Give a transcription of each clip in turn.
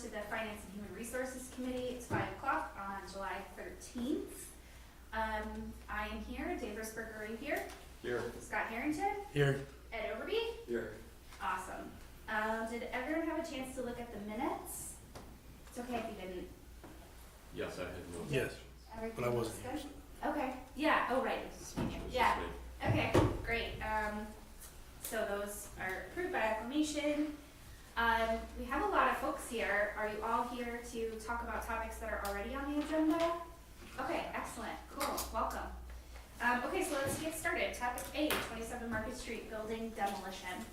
to the Finance and Human Resources Committee. It's 5 o'clock on July 13th. I am here. Dave Risberger, are you here? Here. Scott Harrington? Here. Ed Overby? Here. Awesome. Did everyone have a chance to look at the minutes? It's okay if you didn't. Yes, I had no. Yes, Everything but I was wasn't good? here. Okay. Yeah. Oh, right. Yeah. Okay, great. So those are approved by acclamation. We have a lot of folks here. Are you all here to talk about topics that are already on the agenda? Okay, excellent. Cool. Welcome. Okay, so let's get started. Topic 8, 27 Market Street building demolition.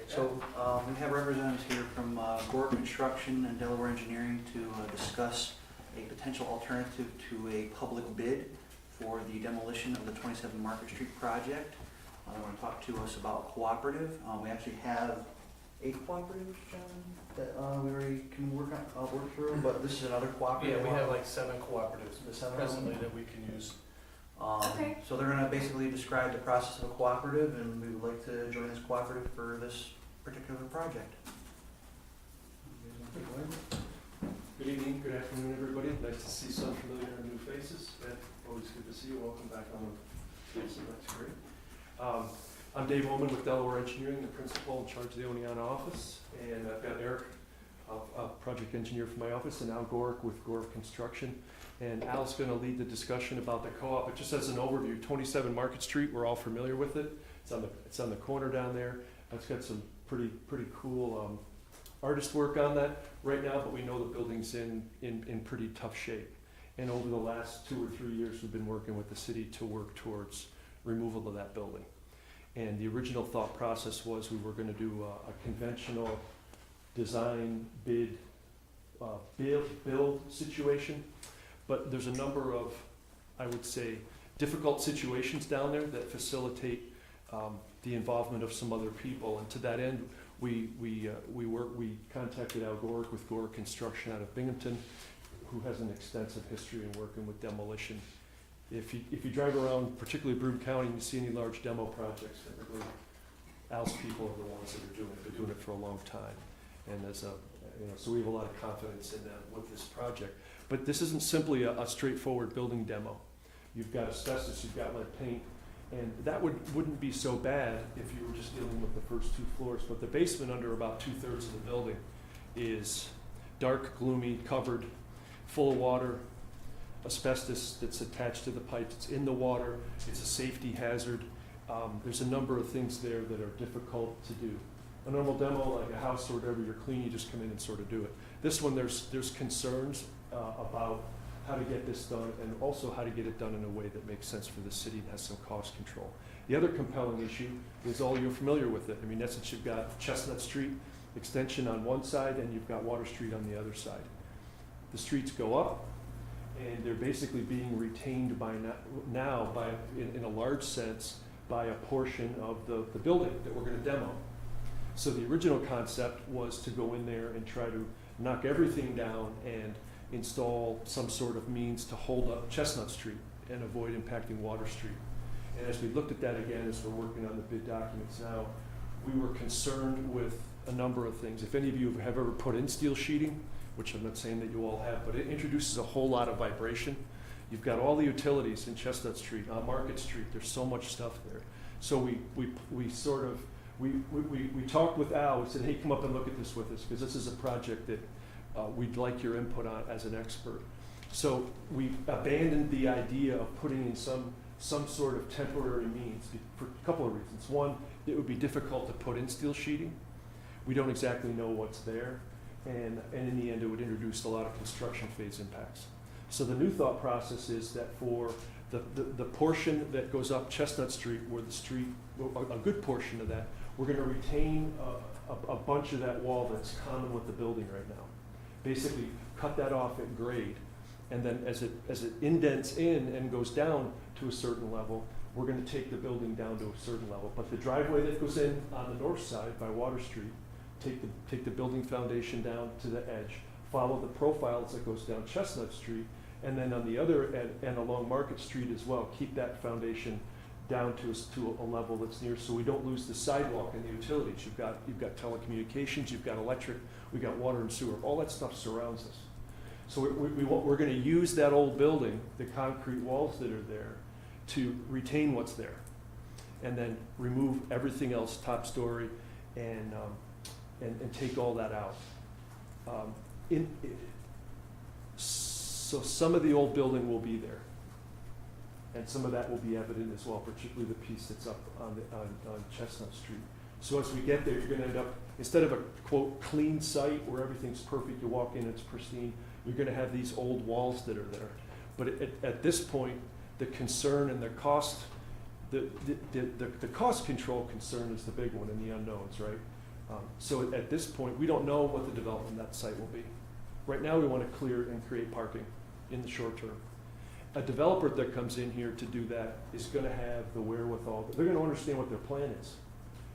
So we have representatives here from Gore Construction and Delaware Engineering to discuss a potential alternative to a public bid for the demolition of the 27 Market Street project. They want to talk to us about cooperative. We actually have 8 cooperatives, John, that we already can work through, but this is another cooperative. Yeah, we have like 7 cooperatives presently that we can use. Okay. So they're going to basically describe the process of a cooperative, and we would like to join this cooperative for this particular project. Good evening, good afternoon, everybody. Nice to see some familiar and new faces. Ed, always good to see you. Welcome back on the station. That's great. I'm Dave Oman with Delaware Engineering, the principal in charge of the Oneonta office. And I've got Eric, a project engineer for my office, and Al Gorick with Gorick Construction. And Al's going to lead the discussion about the co-op. But just as an overview, 27 Market Street, we're all familiar with it. It's on the corner down there. It's got some pretty cool artist work on that right now, but we know the building's in pretty tough shape. And over the last 2 or 3 years, we've been working with the city to work towards removal of that building. And the original thought process was we were going to do a conventional design bid build situation, but there's a number of, I would say, difficult situations down there that facilitate the involvement of some other people. And to that end, we contacted Al Gorick with Gorick Construction out of Binghamton, who has an extensive history in working with demolition. If you drive around, particularly Broome County, and you see any large demo projects, typically Al's people are the ones that are doing it. They're doing it for a long time, and so we have a lot of confidence in them with this project. But this isn't simply a straightforward building demo. You've got asbestos, you've got lead paint, and that wouldn't be so bad if you were just dealing with the first 2 floors. But the basement, under about 2/3 of the building, is dark, gloomy, covered, full of water, asbestos that's attached to the pipes. It's in the water. It's a safety hazard. There's a number of things there that are difficult to do. A normal demo, like a house or whatever, you're clean, you just come in and sort of do it. This one, there's concerns about how to get this done, and also how to get it done in a way that makes sense for the city and has some cost control. The other compelling issue is you're familiar with it. I mean, that's what you've got Chestnut Street extension on one side, and you've got Water Street on the other side. The streets go up, and they're basically being retained now in a large sense, by a portion of the building that we're going to demo. So the original concept was to go in there and try to knock everything down and install some sort of means to hold up Chestnut Street and avoid impacting Water Street. And as we looked at that again, as we're working on the bid documents now, we were concerned with a number of things. If any of you have ever put in steel sheeting, which I'm not saying that you all have, but it introduces a whole lot of vibration. You've got all the utilities in Chestnut Street, on Market Street. There's so much stuff there. So we talked with Al. We said, hey, come up and look at this with us, because this is a project that we'd like your input on as an expert. So we abandoned the idea of putting in some sort of temporary means for a couple of reasons. One, it would be difficult to put in steel sheeting. We don't exactly know what's there. And in the end, it would introduce a lot of construction phase impacts. So the new thought process is that for the portion that goes up Chestnut Street, where the street, a good portion of that, we're going to retain a bunch of that wall that's common with the building right now. Basically, cut that off at grade, and then as it indents in and goes down to a certain level, we're going to take the building down to a certain level. But the driveway that goes in on the north side by Water Street, take the building foundation down to the edge, follow the profiles that goes down Chestnut Street, and then on the other end and along Market Street as well, keep that foundation down to a level that's near, so we don't lose the sidewalk and the utilities. You've got telecommunications, you've got electric, we've got water and sewer, all that stuff surrounds us. So we're gonna use that old building, the concrete walls that are there, to retain what's there, and then remove everything else, top story, and take all that out. So some of the old building will be there, and some of that will be evident as well, particularly the piece that's up on Chestnut Street. So as we get there, you're gonna end up, instead of a quote clean site where everything's perfect, you walk in, it's pristine, you're gonna have these old walls that are there. But at this point, the concern and the cost, the cost control concern is the big one and the unknowns, right? So at this point, we don't know what the development of that site will be. Right now, we want to clear and create parking in the short term. A developer that comes in here to do that is going to have the wherewithal. They're going to understand what their plan is.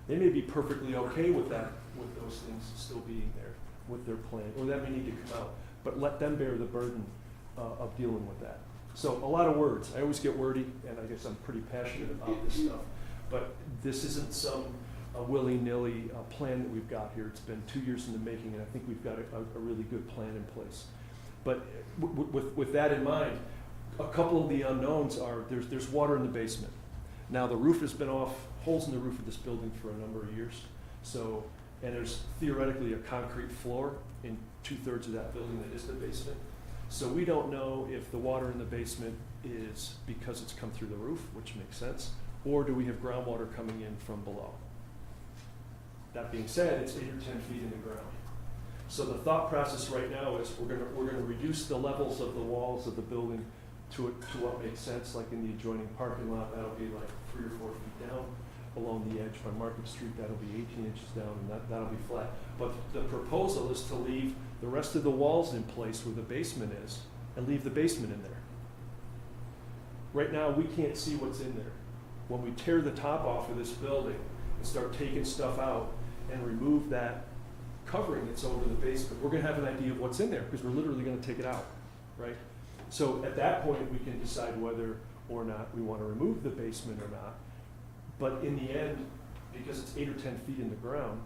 They may be perfectly okay with that, with those things still being there, with their plan, or that may need to come out. But let them bear the burden of dealing with that. So a lot of words. I always get wordy, and I guess I'm pretty passionate about this stuff. But this isn't some willy-nilly plan that we've got here. It's been 2 years in the making, and I think we've got a really good plan in place. But with that in mind, a couple of the unknowns are there's water in the basement. Now the roof has been off, holes in the roof of this building for a number of years. So, and there's theoretically a concrete floor in 2/3 of that building that is the basement. So we don't know if the water in the basement is because it's come through the roof, which makes sense, or do we have groundwater coming in from below? That being said, it's 8 or 10 feet in the ground. So the thought process right now is we're gonna reduce the levels of the walls of the building to what makes sense, like in the adjoining parking lot, that'll be like 3 or 4 feet down. Along the edge by Market Street, that'll be 18 inches down, and that'll be flat. But the proposal is to leave the rest of the walls in place where the basement is, and leave the basement in there. Right now, we can't see what's in there. When we tear the top off of this building and start taking stuff out and remove that covering that's over the basement, we're gonna have an idea of what's in there, because we're literally gonna take it out, right? So at that point, we can decide whether or not we wanna remove the basement or not. But in the end, because it's 8 or 10 feet in the ground,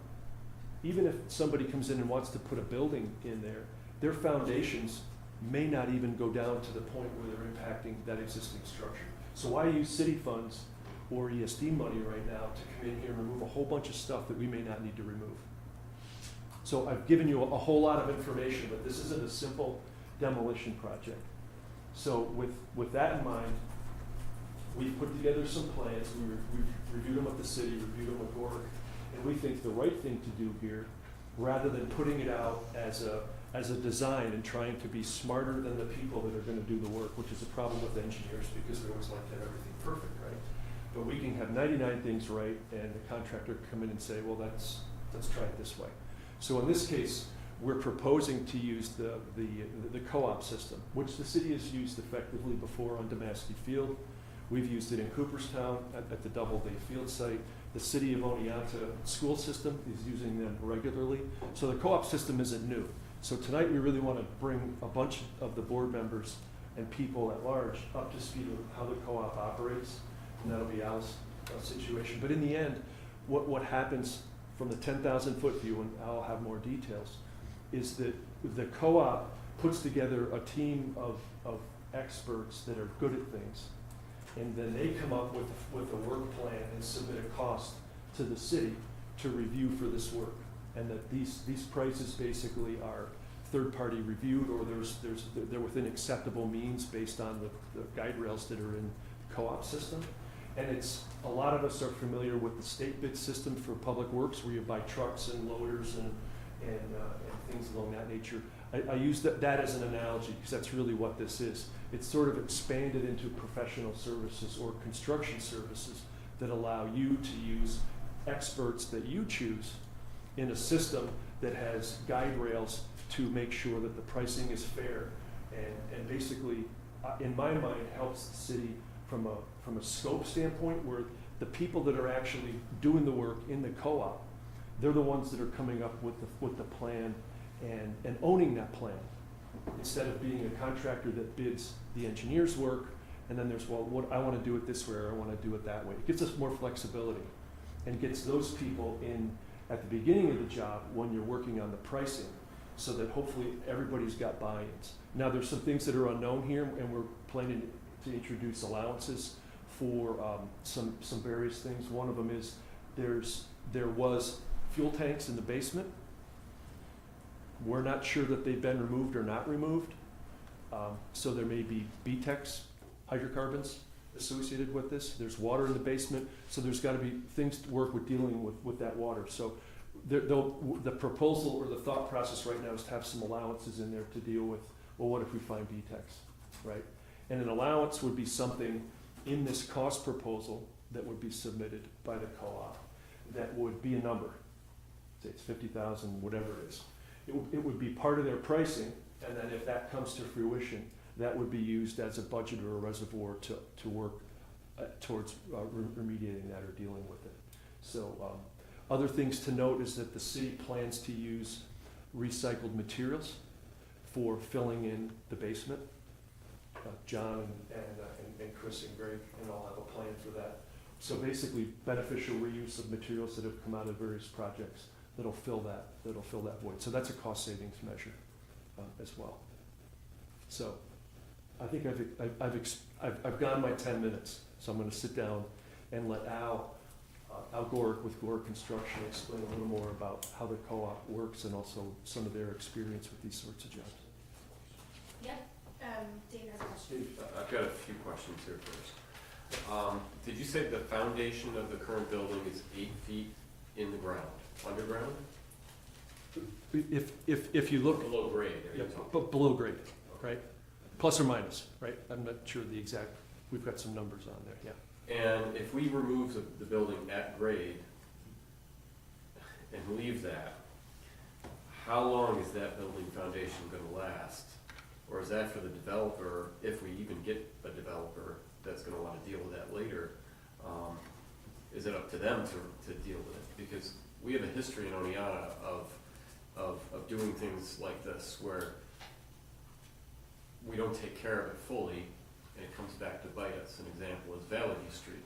even if somebody comes in and wants to put a building in there, their foundations may not even go down to the point where they're impacting that existing structure. So why use city funds or ESD money right now to come in here and remove a whole bunch of stuff that we may not need to remove? So I've given you a whole lot of information, but this isn't a simple demolition project. So with that in mind, we've put together some plans. We've reviewed them with the city, reviewed them with Gork, and we think the right thing to do here, rather than putting it out as a design and trying to be smarter than the people that are going to do the work, which is a problem with engineers because they always like to have everything perfect, right? But we can have 99 things right, and the contractor can come in and say, well, let's try it this way. So in this case, we're proposing to use the co-op system, which the city has used effectively before on Damaski Field. We've used it in Cooperstown at the Doubleday Field site. The city of Oneonta school system is using them regularly. So the co-op system isn't new. So tonight we really want to bring a bunch of the board members and people at large up to speed with how the co-op operates, and that'll be Al's situation. But in the end, what happens from the 10,000-foot view, and I'll have more details, is that the co-op puts together a team of experts that are good at things. And then they come up with a work plan and submit a cost to the city to review for this work. And that these prices basically are third-party reviewed, or they're within acceptable means based on the guide rails that are in the co-op system. And a lot of us are familiar with the state bid system for public works, where you buy trucks and loaders and things along that nature. I use that as an analogy because that's really what this is. It's sort of expanded into professional services or construction services that allow you to use experts that you choose in a system that has guide rails to make sure that the pricing is fair and basically, in my mind, helps the city from a scope standpoint, where the people that are actually doing the work in the co-op, they're the ones that are coming up with the plan and owning that plan, instead of being a contractor that bids the engineer's work And then there's, well, what, I want to do it this way, or I want to do it that way. It gives us more flexibility and gets those people in at the beginning of the job when you're working on the pricing, so that hopefully everybody's got buy-ins. Now, there's some things that are unknown here, and we're planning to introduce allowances for some various things. One of them is there was fuel tanks in the basement. We're not sure that they've been removed or not removed. So there may be BTEX hydrocarbons associated with this. There's water in the basement, so there's got to be things to work with dealing with that water. So the proposal or the thought process right now is to have some allowances in there to deal with, well, what if we find BTEX, right? And an allowance would be something in this cost proposal that would be submitted by the co-op that would be a number. Say it's 50,000, whatever it is. It would be part of their pricing, and then if that comes to fruition, that would be used as a budget or a reservoir to work towards remediating that or dealing with it. So other things to note is that the city plans to use recycled materials for filling in the basement. John and Chris and Greg and all have a plan for that. So basically beneficial reuse of materials that have come out of various projects that'll fill that void. So that's a cost savings measure as well. So I think I've gone my 10 minutes, so I'm going to sit down and let Al Gorick with Gorick Construction explain a little more about how the co-op works and also some of their experience with these sorts of jobs. Yep. Dave has a question. I've got a few questions here first. Did you say the foundation of the current building is 8 feet in the ground, underground? If you look, Below grade, are you yeah, talking? but below grade, right? Plus or minus, right? I'm not sure the exact, we've got some numbers on there, yeah. And if we remove the building at grade and leave that, how long is that building foundation gonna last? Or is that for the developer, if we even get a developer that's gonna wanna deal with that later? Is it up to them to deal with it? Because we have a history in Oneonta of doing things like this, where we don't take care of it fully, and it comes back to bite us. An example is Valley View Street,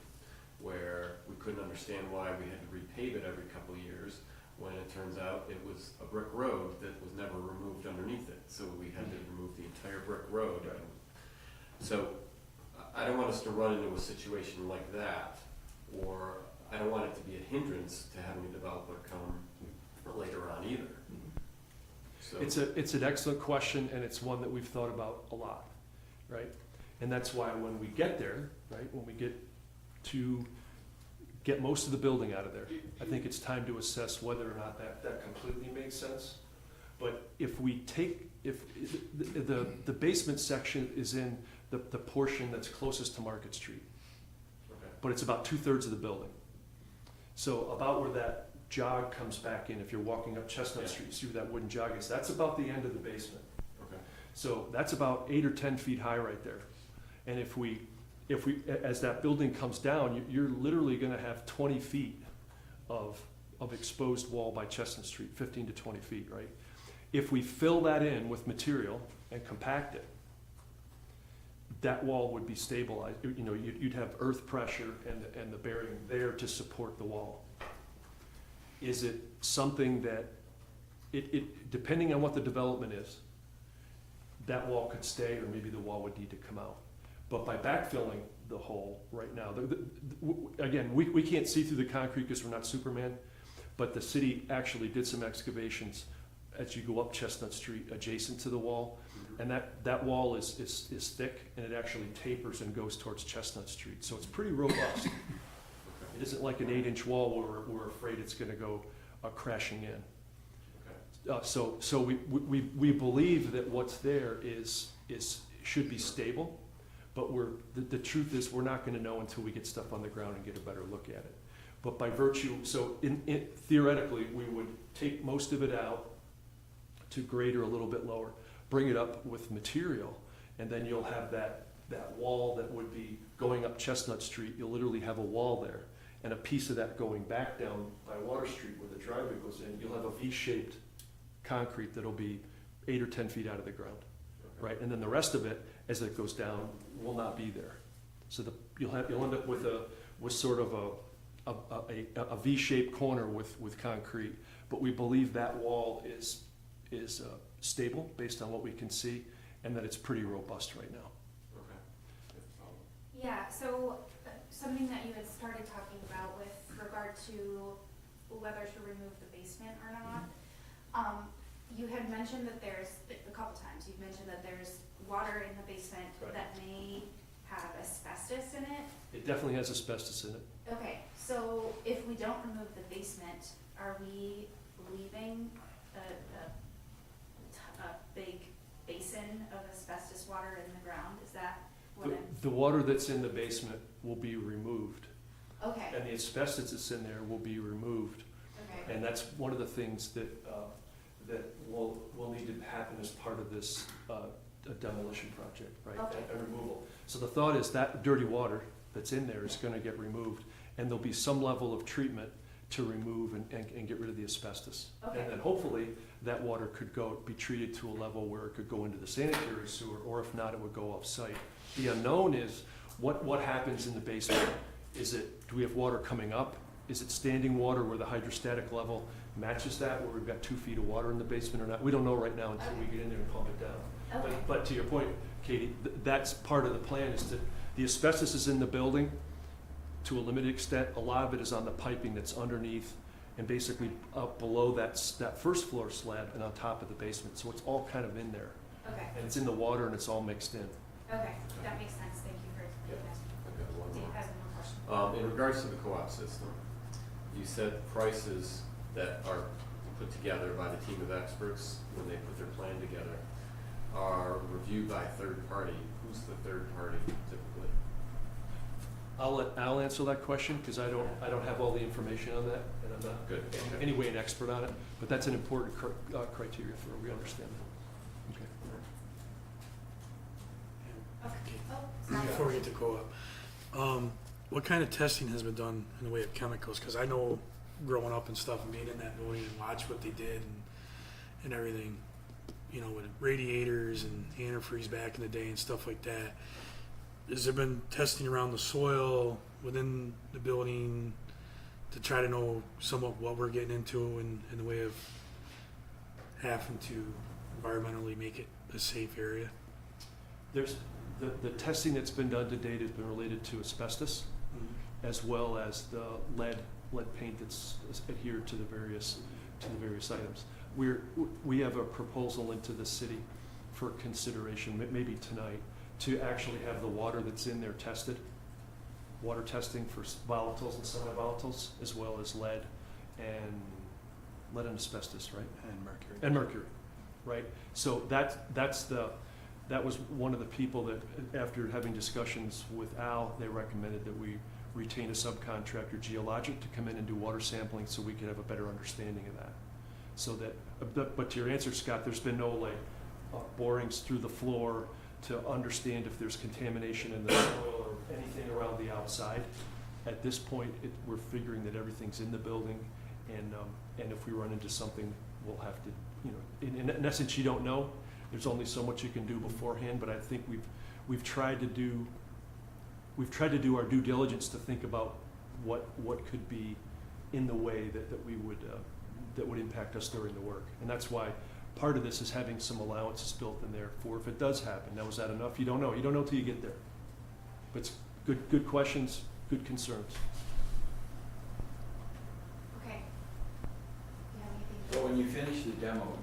where we couldn't understand why we had to repave it every couple of years, when it turns out it was a brick road that was never removed underneath it. So we had to remove the entire brick road. So I don't want us to run into a situation like that, or I don't want it to be a hindrance to having a developer come later on either. So It's an excellent question, and it's one that we've thought about a lot, right? And that's why when we get there, right, when we get most of the building out of there, I think it's time to assess whether or not that completely makes sense. But if the basement section is in the portion that's closest to Market Street, okay. but it's about 2/3 of the building. So about where that jog comes back in, if you're walking up Chestnut Yeah. Street, you see where that wooden jog is, that's about the end of the basement. Okay. So that's about 8 or 10 feet high right there. And if we, as that building comes down, you're literally gonna have 20 feet of exposed wall by Chestnut Street, 15 to 20 feet, right? If we fill that in with material and compact it, that wall would be stabilized. You know, you'd have earth pressure and the bearing there to support the wall. Is it something that, depending on what the development is, that wall could stay, or maybe the wall would need to come out. But by backfilling the hole right now, again, we can't see through the concrete because we're not Superman, but the city actually did some excavations as you go up Chestnut Street adjacent to the wall, and that wall is thick, and it actually tapers and goes towards Chestnut Street. So it's pretty robust. It isn't like an 8-inch wall where we're afraid it's gonna go crashing in. Okay. So we believe that what's there should be stable, but the truth is, we're not gonna know until we get stuff on the ground and get a better look at it. But by virtue, so theoretically, we would take most of it out to grade or a little bit lower, bring it up with material, and then you'll have that wall that would be going up Chestnut Street. You'll literally have a wall there, and a piece of that going back down by Water Street where the driveway goes in. You'll have a V-shaped concrete that'll be 8 or 10 feet out of the ground, Okay. right? And then the rest of it, as it goes down, will not be there. So you'll end up with sort of a V-shaped corner with concrete. But we believe that wall is stable based on what we can see, and that it's pretty robust right now. Okay. Yeah, so something that you had started talking about with regard to whether to remove the basement or not. You had mentioned that there's, a couple times, you've mentioned that there's water in the basement Right. that may have asbestos in it. It definitely has asbestos in it. Okay, so if we don't remove the basement, are we leaving a big basin of asbestos water in the ground? Is that what I'm? The water that's in the basement will be removed, Okay, and the asbestos that's in there will be removed. okay, And that's one of the things that will need to happen as part of this demolition project, right? Okay. And removal. So the thought is that dirty water that's in there is gonna get removed, and there'll be some level of treatment to remove and get rid of the asbestos. okay, And then hopefully, that water could be treated to a level where it could go into the sanitary sewer, or if not, it would go off-site. The unknown is, what happens in the basement? Do we have water coming up? Is it standing water where the hydrostatic level matches that, where we've got 2 feet of water in the basement or not? We don't know right now until we get in there and pump it down. okay, But to your point, Katie, that's part of the plan, is that the asbestos is in the building to a limited extent. A lot of it is on the piping that's underneath and basically up below that first floor slab and on top of the basement. So it's all kind of in there. okay, And it's in the water and it's all mixed in. okay, that makes sense, thank you for explaining that. I've got one Dave more. has one question. In regards to the co-op system, you said prices that are put together by the team of experts when they put their plan together are reviewed by a third party. Who's the third party typically? I'll let Al answer that question, because I don't have all the information on that, and I'm not Good. in any way an expert on it, but that's an important criteria for, we understand that. Okay. Okay, oh, sorry. Before we get to co-op, what kind of testing has been done in the way of chemicals? Because I know growing up and stuff and being in that building and watch what they did and everything, you know, with radiators and antifreeze back in the day and stuff like that. Has there been testing around the soil within the building to try to know somewhat what we're getting into in the way of having to environmentally make it a safe area? There's, the testing that's been done to date has been related to asbestos, as well as the lead paint that's adhered to the various items. We have a proposal into the city for consideration, maybe tonight, to actually have the water that's in there tested, water testing for volatiles and semi-volatiles, as well as lead and asbestos, right? And mercury. And mercury, right? So that was one of the people that, after having discussions with Al, they recommended that we retain a subcontractor, Geologic, to come in and do water sampling so we could have a better understanding of that. So that, but to your answer, Scott, there's been no borings through the floor to understand if there's contamination in the soil or anything around the outside. At this point, we're figuring that everything's in the building, and if we run into something, we'll have to, you know, in essence, you don't know. There's only so much you can do beforehand, but I think we've tried to do our due diligence to think about what could be in the way that we would that would impact us during the work, and that's why part of this is having some allowances built in there for if it does happen. Now, is that enough? You don't know. You don't know till you get there. But it's good questions, good concerns. Okay. Do you have anything? So when you finish the demo,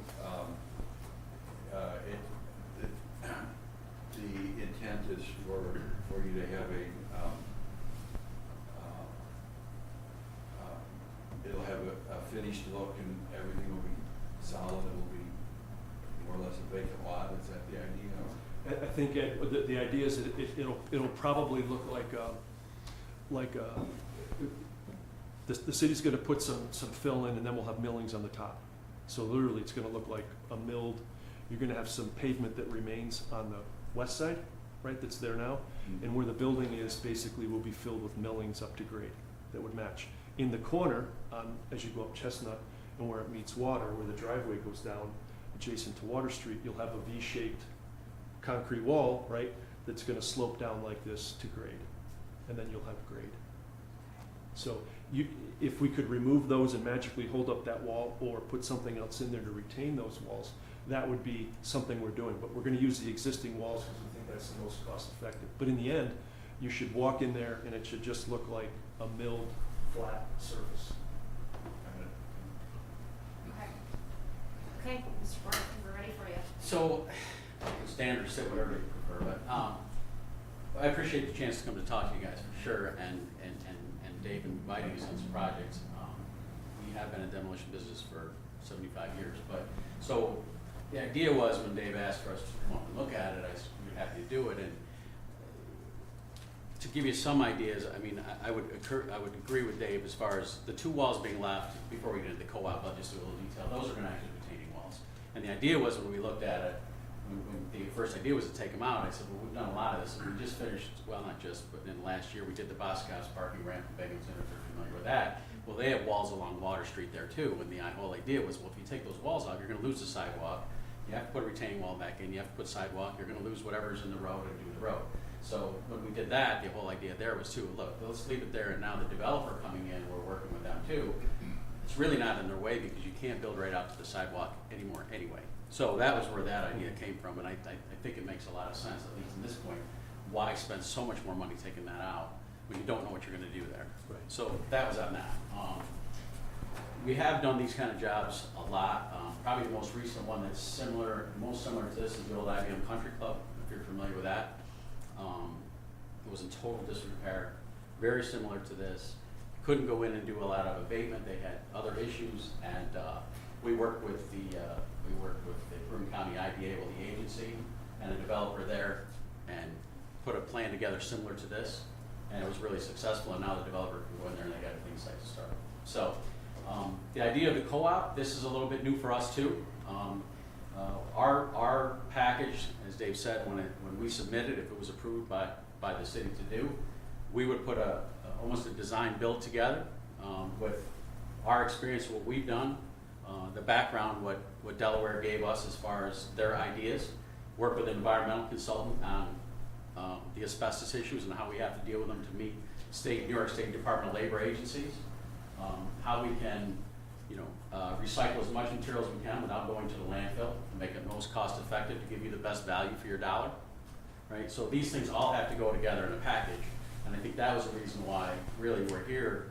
the intent is for you to have it'll have a finished look and everything will be solid, it will be more or less a vacant lot, is that the idea? I think the idea is that it'll probably look like the city's going to put some fill in, and then we'll have millings on the top. So literally, it's going to look like a milled. You're going to have some pavement that remains on the west side, right? That's there now, and where the building is basically will be filled with millings up to grade that would match. In the corner, as you go up Chestnut and where it meets water, where the driveway goes down adjacent to Water Street, you'll have a V-shaped concrete wall, right, that's going to slope down like this to grade. and then you'll have grade. So if we could remove those and magically hold up that wall or put something else in there to retain those walls, that would be something we're doing. But we're gonna use the existing walls because we think that's the most cost effective. But in the end, you should walk in there and it should just look like a milled, flat surface. Okay. Okay, Mr. Board, I think we're ready for you. So, stand or sit, whatever you prefer, but I appreciate the chance to come to talk to you guys for sure, and Dave inviting us on some projects. We have been in demolition business for 75 years, but so the idea was when Dave asked for us to come up and look at it, we were happy to do it. And to give you some ideas, I mean, I would agree with Dave as far as the two walls being left. Before we get into the co-op, I'll just do a little detail. Those are going to act as retaining walls. And the idea was when we looked at it, when the first idea was to take them out, I said, well, we've done a lot of this. And we just finished, well, not just, but in last year we did the Boscov's parking ramp in Binghamton, if you're familiar with that. Well, they have walls along Water Street there too. And the whole idea was, well, if you take those walls out, you're going to lose the sidewalk. You have to put a retaining wall back in. You have to put sidewalk. You're going to lose whatever's in the road and do the road. So when we did that, the whole idea there was too, look, let's leave it there. And now the developer coming in, we're working with them too. It's really not in their way because you can't build right out to the sidewalk anymore anyway. So that was where that idea came from, and I think it makes a lot of sense, at least at this point, why spend so much more money taking that out when you don't know what you're going to do there. Right. So that was on that. We have done these kind of jobs a lot. Probably the most recent one that's most similar to this is the old IBM Country Club, if you're familiar with that. It was in total disrepair, very similar to this. Couldn't go in and do a lot of abatement. They had other issues, and we worked with the Broome County IDA, well, the agency, and a developer there, and put a plan together similar to this, and it was really successful. And now the developer can go in there and they got a clean site to start. So the idea of the co-op, this is a little bit new for us too. Our package, as Dave said, when we submitted, if it was approved by the city to do, we would put almost a design build together with our experience, what we've done, the background, what Delaware gave us as far as their ideas, work with an environmental consultant on the asbestos issues and how we have to deal with them to meet New York State Department of Labor agencies, how we can recycle as much material as we can without going to the landfill to make it most cost effective to give you the best value for your dollar, right? So these things all have to go together in a package, and I think that was the reason why really we're here.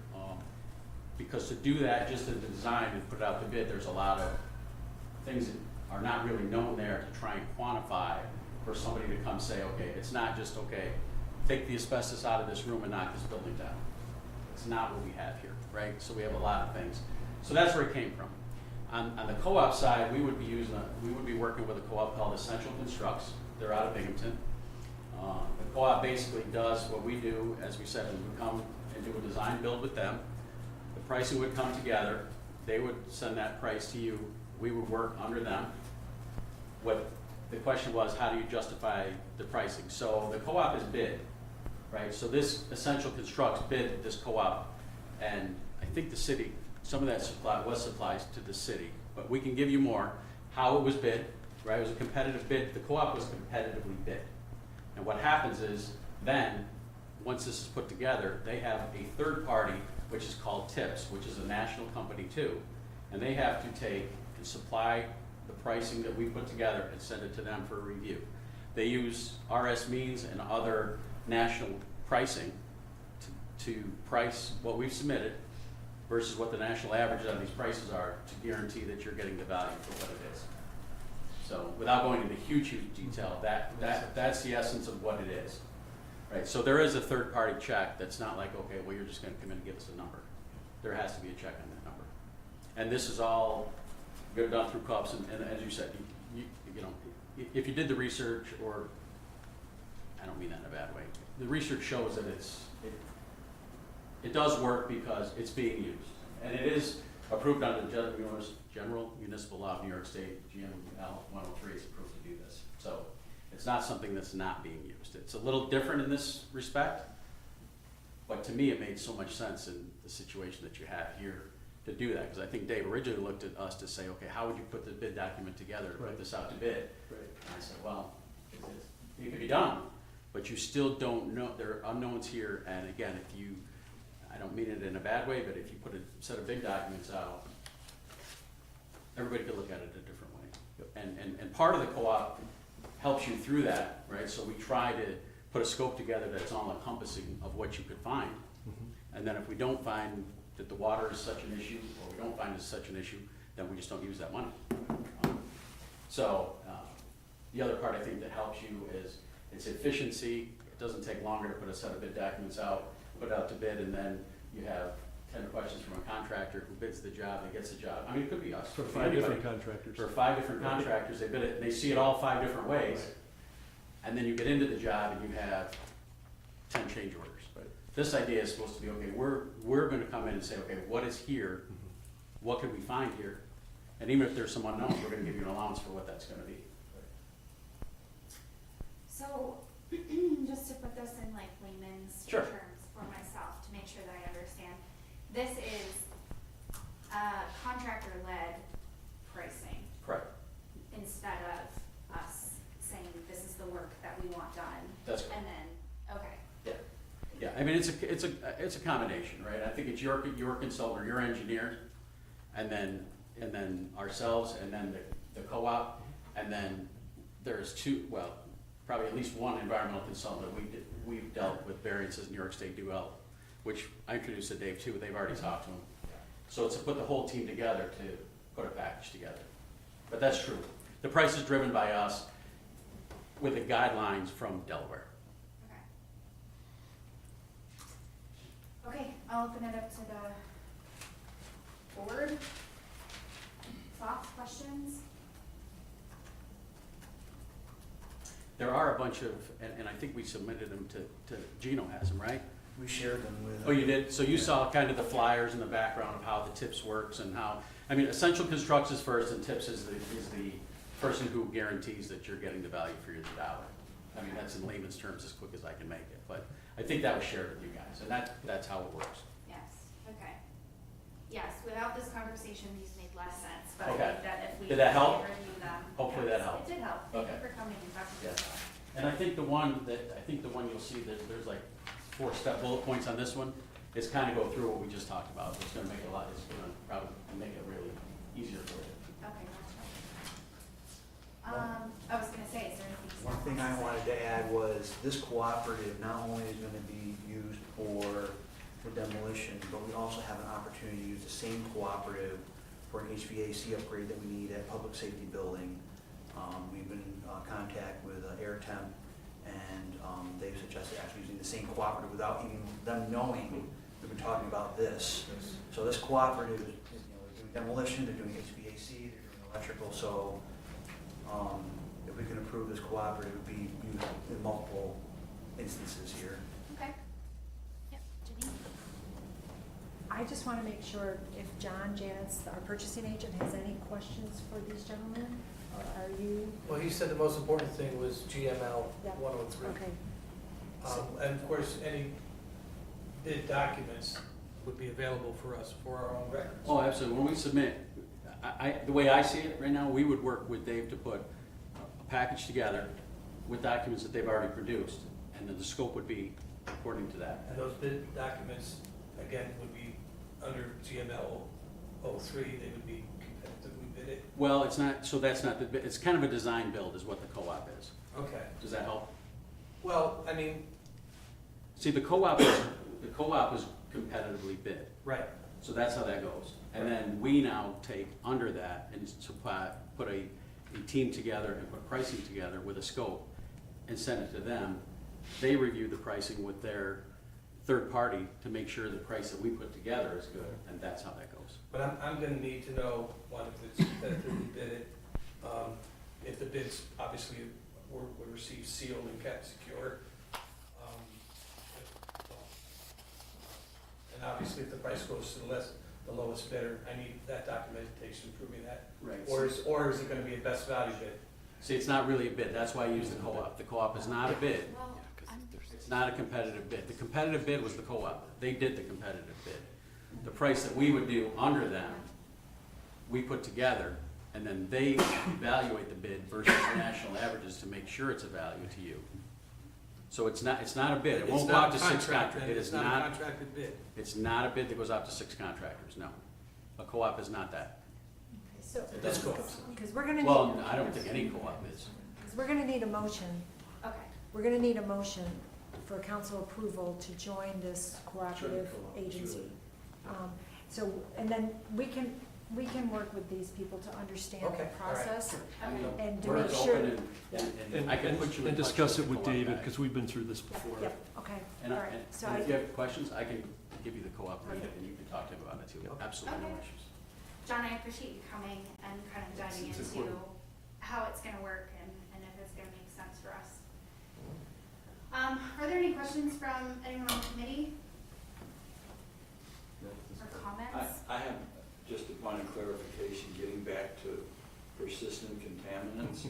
Because to do that, just in the design and put it out to bid, there's a lot of things that are not really known there to try and quantify for somebody to come say, okay, it's not just, okay, take the asbestos out of this room and knock this building down. It's not what we have here, right? So we have a lot of things. So that's where it came from. On the co-op side, we would be working with a co-op called Essential Constructs. They're out of Binghamton. The co-op basically does what we do, as we said, we would come and do a design build with them. The pricing would come together. They would send that price to you. We would work under them. What the question was, how do you justify the pricing? So the co-op is bid, right? So this Essential Constructs bid this co-op, and I think the city, some of that supply was supplies to the city, but we can give you more. How it was bid, right? It was a competitive bid. The co-op was competitively bid. And what happens is then, once this is put together, they have a third party, which is called TIPS, which is a national company too. And they have to take and supply the pricing that we put together and send it to them for a review. They use RS Means and other national pricing to price what we've submitted versus what the national average on these prices are to guarantee that you're getting the value for what it is. So without going into huge detail, that's the essence of what it is. Right, so there is a third-party check that's not like, okay, well, you're just going to come in and give us a number. There has to be a check on that number. And this is all done through co-ops, and as you said, you know, if you did the research, or I don't mean that in a bad way, the research shows that it does work because it's being used. And it is approved under the General Municipal Law of New York State, GML 103 is approved to do this. So it's not something that's not being used. It's a little different in this respect, but to me it made so much sense in the situation that you have here to do that. Because I think Dave originally looked at us to say, okay, how would you put the bid document together to put this out to bid? Right. And I said, well, it could be done, but you still don't know, there are unknowns here, and again, if you, I don't mean it in a bad way, but if you put a set of big documents out, everybody could look at it a different way. And part of the co-op helps you through that, right? So we try to put a scope together that's all encompassing of what you could find. And then if we don't find that the water is such an issue, or we don't find it's such an issue, then we just don't use that money. So, the other part I think that helps you is it's efficiency. It doesn't take longer to put a set of bid documents out, put it out to bid, and then you have 10 questions from a contractor who bids the job and gets the job. I mean, it could be us. For it could be 5 anybody. different contractors. For 5 different contractors, they bid it, and they see it all 5 different ways. Right. And then you get into the job and you have 10 change orders. Right. This idea is supposed to be, okay, we're gonna come in and say, okay, what is here? What can we find here? And even if there's some unknowns, we're gonna give you an allowance for what that's gonna be. So, just to put this in like layman's Sure. terms for myself, to make sure that I understand, this is contractor-led pricing Correct. instead of us saying this is the work that we want done. That's correct. And then, okay, Yeah, I mean, it's a combination, right? I think it's your consultant or your engineer, and then ourselves, and then the co-op, and then there's probably at least one environmental consultant that we've dealt with variances New York State do help, which I introduced to Dave too, they've already talked to him. So it's to put the whole team together to put a package together. But that's true. The price is driven by us with the guidelines from Delaware. okay. Okay, I'll open it up to the board. Thoughts, questions? There are a bunch of, and I think we submitted them to Gino has them, right? We shared them with. Oh, you did? So you saw kind of the flyers in the background of how the TIPS works and how, I mean, Essential Constructs is first, and TIPS is the person who guarantees that you're getting the value for your dollar. I mean, that's in layman's terms as quick as I can make it, but I think that was shared with you guys, and that's how it works. Yes, okay. Yes, without this conversation, these make less sense, but I Okay. think that if we Did that help? review them. Hopefully yes, that helped. It did help. Thank you Okay. for coming and talking to Yeah. us. And I think the one you'll see that there's like 4-step bullet points on this one, is kind of go through what we just talked about. It's gonna make it's gonna probably make it really easier for you. Okay, gotcha. I was gonna say, is there anything? One thing I wanted to add was this cooperative not only is gonna be used for the demolition, but we also have an opportunity to use the same cooperative for an HVAC upgrade that we need at Public Safety Building. We've been in contact with Air Temp, and they've suggested actually using the same cooperative without even them knowing we've been talking about this. So this cooperative is, they're doing demolition, they're doing HVAC, they're doing electrical, so if we can approve this cooperative, it would be used in multiple instances here. Okay. Yep, Janine? I just want to make sure if John Jantz, our purchasing agent, has any questions for these gentlemen, or are you, Well, he said the most important thing was GML Yeah. 103. okay, And of course, any bid documents would be available for us for our own records. Oh, absolutely. When we submit, the way I see it right now, we would work with Dave to put a package together with documents that they've already produced, and then the scope would be according to that. And those bid documents, again, would be under GML 03, they would be competitively bidded. Well, it's not, so that's not the, it's kind of a design build is what the co-op is. Okay. Does that help? Well, I mean, See, the co-op is competitively bid, right. so that's how that goes. And then we now take under that and put a team together and put pricing together with a scope and send it to them. They review the pricing with their third party to make sure the price that we put together is good, and that's how that goes. But I'm gonna need to know, one, if it's competitively bidded, if the bids obviously were received sealed and kept secure. And obviously, if the price goes to the lowest bidder, I need that documentation proving that. Right. Or is it gonna be a best value bid? See, it's not really a bid, that's why I use the co-op. The co-op is not a bid, Well, I'm, it's not a competitive bid. The competitive bid was the co-op, they did the competitive bid. The price that we would do under them, we put together, and then they evaluate the bid versus national averages to make sure it's a value to you. So it's not a bid, it It's won't go not out a to 6 contract, contractors. then. It It's is not a not, contracted bid. it's not a bid that goes out to 6 contractors, no. A co-op is not that. So, That's cool. because we're gonna need. Well, I don't think any co-op is. Because we're gonna need a motion, Okay, we're gonna need a motion for council approval to join this cooperative agency. So, and then we can work with these people to understand the Okay, all right. process okay. and to Where make it's sure. open and I can put you in And touch discuss with it the with co-op David, guy. because we've been through this before. Yep, okay, And, all I- right, and so and I, if you have questions, I can give you the co-op lead Okay. and you can talk to him about it too. Yep. Absolutely no Okay. issues. John, I appreciate you coming and kind of diving It's into important. how it's gonna work and if it's gonna make sense for us. Are there any questions from anyone on the committee or comments? I have just a point of clarification, getting back to persistent contaminants.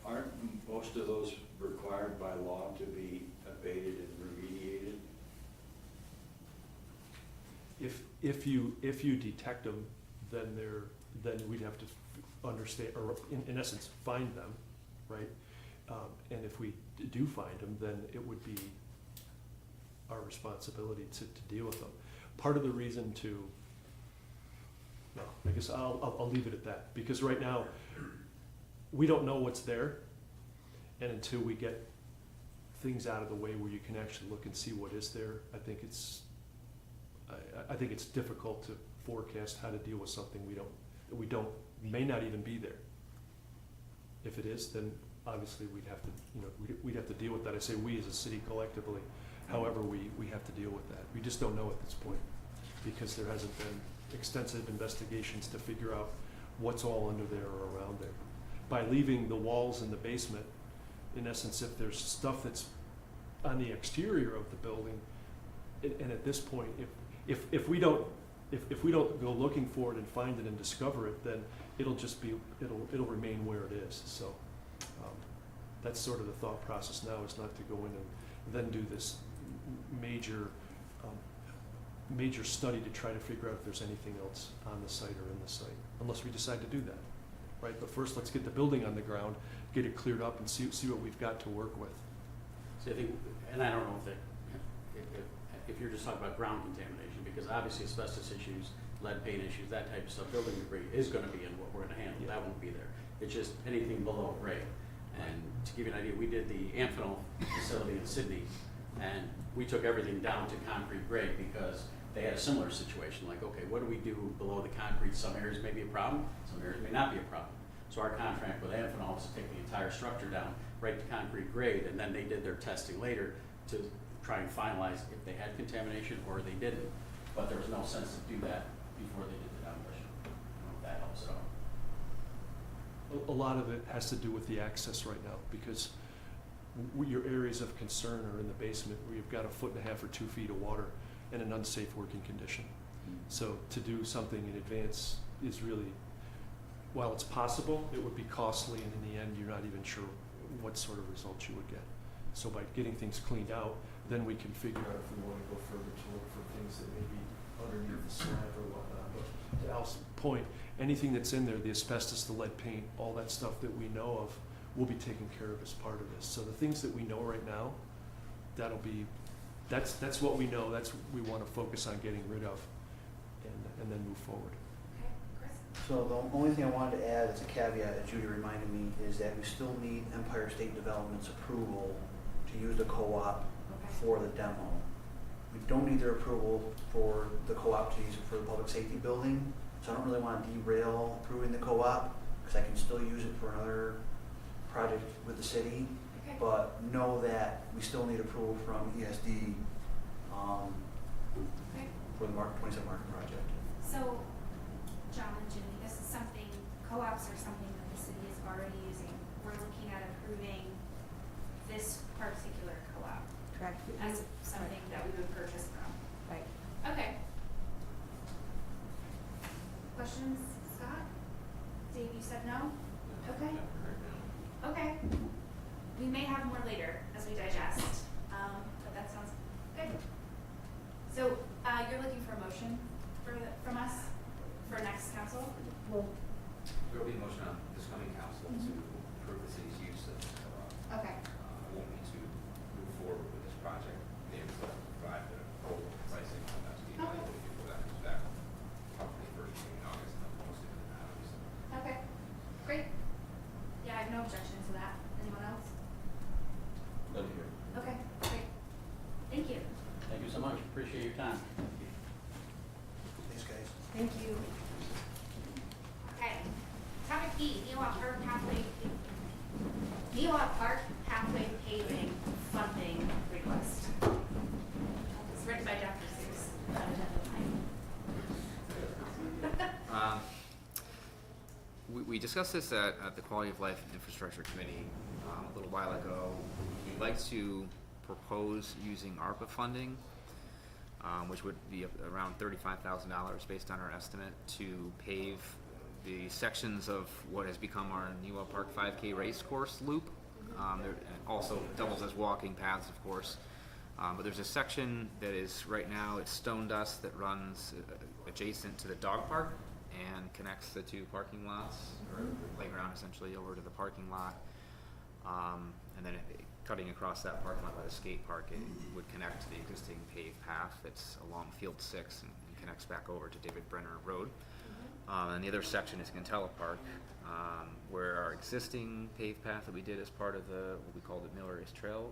Aren't most of those required by law to be abated and remediated? If you detect them, then we'd have to understand, or in essence, find them, right? And if we do find them, then it would be our responsibility to deal with them. Part of the reason I guess I'll leave it at that, because right now, we don't know what's there, and until we get things out of the way where you can actually look and see what is there, I think it's difficult to forecast how to deal with something may not even be there. If it is, then obviously we'd have to deal with that. I say we as a city collectively, however, we have to deal with that. We just don't know at this point, because there hasn't been extensive investigations to figure out what's all under there or around there. By leaving the walls in the basement, in essence, if there's stuff that's on the exterior of the building, and at this point, if we don't go looking for it and find it and discover it, then it'll remain where it is. So that's sort of the thought process now, is not to go in and then do this major study to try to figure out if there's anything else on the site or in the site, unless we decide to do that, right? But first, let's get the building on the ground, get it cleared up, and see what we've got to work with. So I think, and I don't know if you're just talking about ground contamination, because obviously asbestos issues, lead paint issues, that type of stuff, building debris is gonna be in what we're gonna handle, that won't be there. It's just anything below grade. And to give you an idea, we did the Amphenol facility in Sydney, and we took everything down to concrete grade because they had a similar situation, like, okay, what do we do below the concrete? Some areas may be a problem, some areas may not be a problem. So our contract with Amphenol was to take the entire structure down right to concrete grade, and then they did their testing later to try and finalize if they had contamination or they didn't. But there was no sense to do that before they did the demolition. I don't know if that helps at all. A lot of it has to do with the access right now, because your areas of concern are in the basement, where you've got 1.5 feet or 2 feet of water in an unsafe working condition. So to do something in advance is really, while it's possible, it would be costly, and in the end, you're not even sure what sort of results you would get. So by getting things cleaned out, then we can figure out if we want to go further to look for things that may be underneath the slab or whatnot. But to Al's point, anything that's in there, the asbestos, the lead paint, all that stuff that we know of, will be taken care of as part of this. So the things that we know right now, that's what we know, that's what we want to focus on getting rid of, and then move forward. Okay, Chris? So the only thing I wanted to add as a caveat, that Judy reminded me, is that we still need Empire State Development's approval to use the co-op Okay. for the demo. We don't need their approval for the co-op to use it for the public safety building, so I don't really want to derail approving the co-op, because I can still use it for another project with the city. Okay. But know that we still need approval from ESD Okay. for the 27 Market project. So, John and Jimmy, this is something, co-ops are something that the city is already using. We're looking at approving this particular co-op correct? as something that we would purchase from. Right. Okay. Questions, Scott? Dave, you said no? Okay. Okay. We may have more later as we digest, but that sounds good. So, you're looking for a motion from us for next council? Well, There will be a motion on this coming council to approve the city's use of the co-op. Okay. I won't need to project, they will provide the whole pricing on that to be evaluated before that comes back. Probably first meeting in August, and most of it matters. Okay, great. Yeah, I have no objection to that. Anyone else? None here. Okay, great. Thank you. Thank you so much, appreciate your time. Thanks, guys. Thank you. Okay. Topic E, Neola Park Pathway Paving Funding Request. It's written by Dr. Seuss. We discussed this at the Quality of Life and Infrastructure Committee a little while ago. We'd like to propose using ARPA funding, which would be around $35,000 based on our estimate, to pave the sections of what has become our Newa Park 5K race course loop. There also doubles as walking paths, of course. But there's a section that is right now, it's stone dust that runs adjacent to the dog park and connects the two parking lots, or playground essentially, over to the parking lot. And then cutting across that parking lot by the skate park, it would connect to the existing paved path that's along Field 6 and connects back over to David Brenner Road. And the other section is Cantella Park, where our existing paved path that we did as part of the, what we called the Mill Race Trail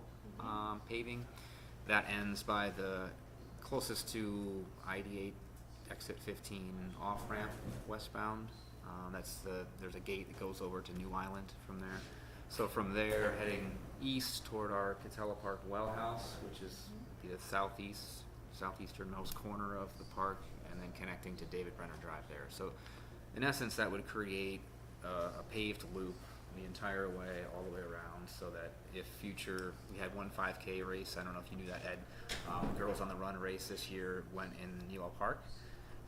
paving, that ends by the closest to ID8 exit 15 off-ramp westbound. There's a gate that goes over to New Island from there. So from there, heading east toward our Cantella Park well house, which is the southeasternmost corner of the park, and then connecting to David Brenner Drive there. So in essence, that would create a paved loop the entire way, all the way around, so that if future, we had one 5K race, I don't know if you knew that, Ed, Girls on the Run race this year went in Newa Park,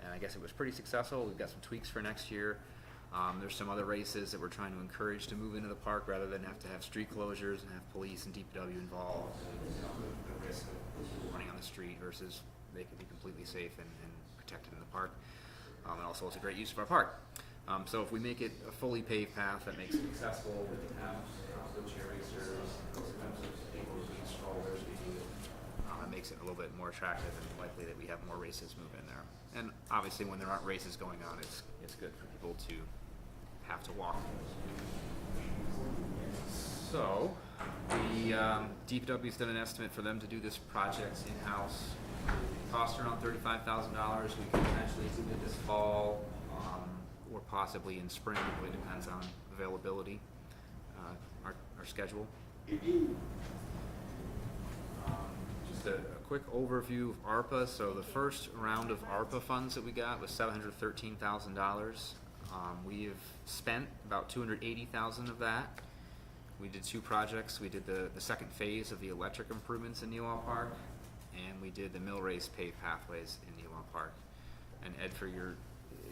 and I guess it was pretty successful. We've got some tweaks for next year. There's some other races that we're trying to encourage to move into the park rather than have to have street closures and have police and DPW involved. The risk of running on the street versus they could be completely safe and protected in the park. And also it's a great use of our park. So if we make it a fully paved path that makes it accessible, we can have wheelchair racers, those types of people who need strollers. It makes it a little bit more attractive and likely that we have more races move in there. And obviously when there aren't races going on, it's good for people to have to walk. So the DPW's done an estimate for them to do this project in-house. Cost around $35,000. We can potentially do it this fall or possibly in spring. It really depends on availability, our schedule. Just a quick overview of ARPA. So the first round of ARPA funds that we got was $713,000. We have spent about $280,000 of that. We did two projects. We did the second phase of the electric improvements in Newa Park, and we did the mill race paved pathways in Newa Park. And Ed,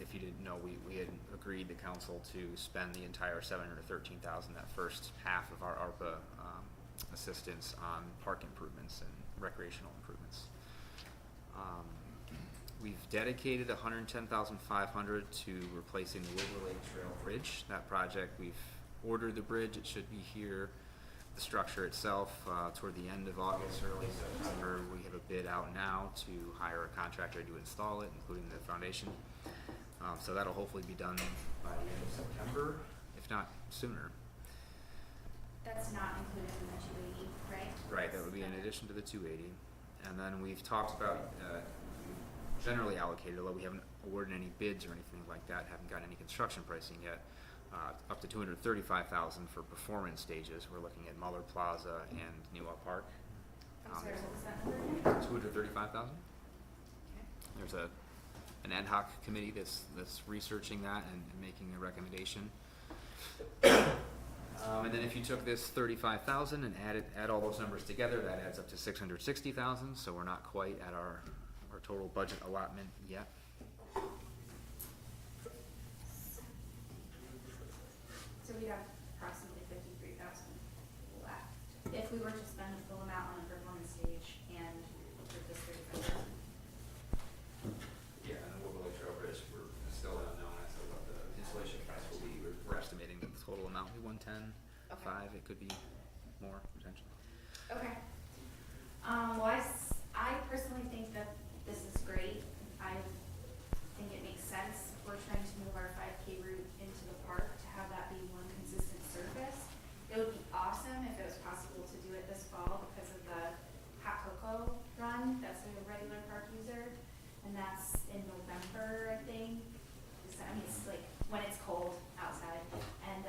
if you didn't know, we had agreed, the council, to spend the entire $713,000, that first half of our ARPA assistance, on park improvements and recreational improvements. We've dedicated $110,500 to replacing the Wilbur Lake Trail Bridge. That project, we've ordered the bridge. It should be here. The structure itself toward the end of August, early September. We have a bid out now to hire a contractor to install it, including the foundation. So that'll hopefully be done by the end of September, if not sooner. That's not included in the 280, right? Right, that would be in addition to the 280. And then we've talked about generally allocated, although we haven't awarded any bids or anything like that, haven't got any construction pricing yet, up to $235,000 for performance stages. We're looking at Muller Plaza and Newa Park. I'm sorry, what was that number again? $235,000. There's an ad hoc committee that's researching that and making a recommendation. And then if you took this $35,000 and add all those numbers together, that adds up to $660,000. So we're not quite at our total budget allotment yet. So we have approximately $53,000 left if we were to spend the full amount on the performance stage and with this $35,000. Yeah, and the Wilbur Lake Trail Bridge, we're still unknown as to what the installation price will be. We're estimating the total amount will be $110,500. It could be more potentially. Okay. that's a regular park user, and that's in November, I think. So, I mean, it's like when it's cold outside, and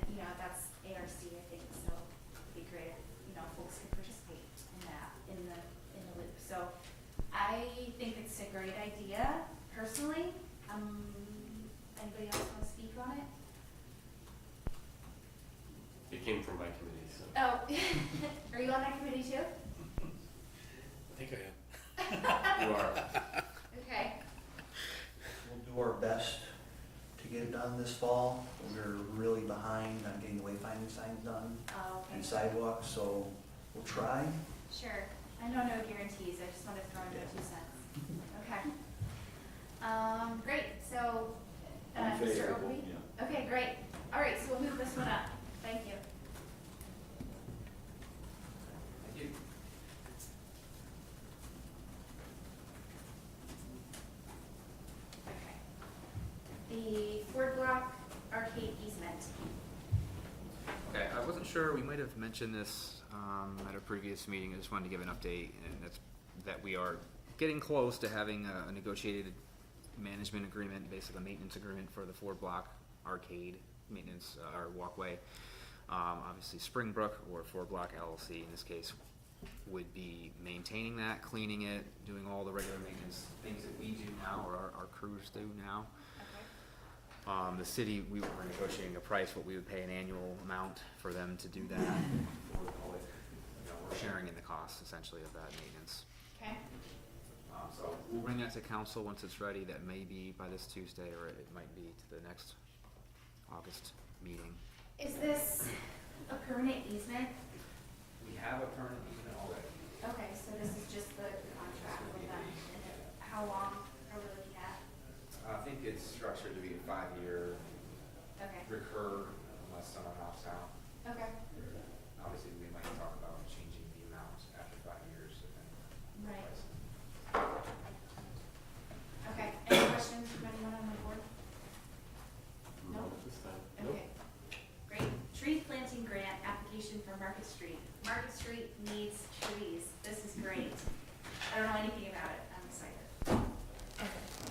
you know, that's ARC, I think, so it'd be great if, you know, folks could participate in that, in the loop. So I think it's a great idea, personally. Anybody else want to speak on it? It came from my committee, so. Oh, are you on that committee too? I think I am. You are. Okay. We'll do our best to get it done this fall. We're really behind on getting the wayfinding signs done Oh, okay. and sidewalks, so we'll try. Sure. I know no guarantees. I just want to throw in my 2 cents. Okay. Great. So, Mr. Oakley? Okay, great. All right, so we'll move this one up. Thank you. Thank you. Okay. The Ford Block Arcade easement. Okay, I wasn't sure, we might have mentioned this at a previous meeting, I just wanted to give an update, and that's that we are getting close to having a negotiated management agreement, basically a maintenance agreement for the Ford Block Arcade maintenance, or walkway. Obviously Springbrook or Ford Block LLC in this case would be maintaining that, cleaning it, doing all the regular maintenance things that we do now, or our crews do now. Okay. The city, we were negotiating a price, what we would pay an annual amount for them to do that. We're sharing in the cost essentially of that maintenance. Okay. So we'll bring that to council once it's ready. That may be by this Tuesday, or it might be to the next August meeting. Is this a permanent easement? We have a permanent easement already. Okay, so this is just the contract with them. And how long are we looking at? I think it's structured to be a 5-year Okay. recur unless someone opts out. Okay. Obviously, we might talk about changing the amount after 5 years. Right. Okay. Any questions from anyone on the board? No? Not this time. Nope. Okay. Great. Tree planting grant application for Market Street. Market Street needs trees. This is great. I don't know anything about it. I'm excited.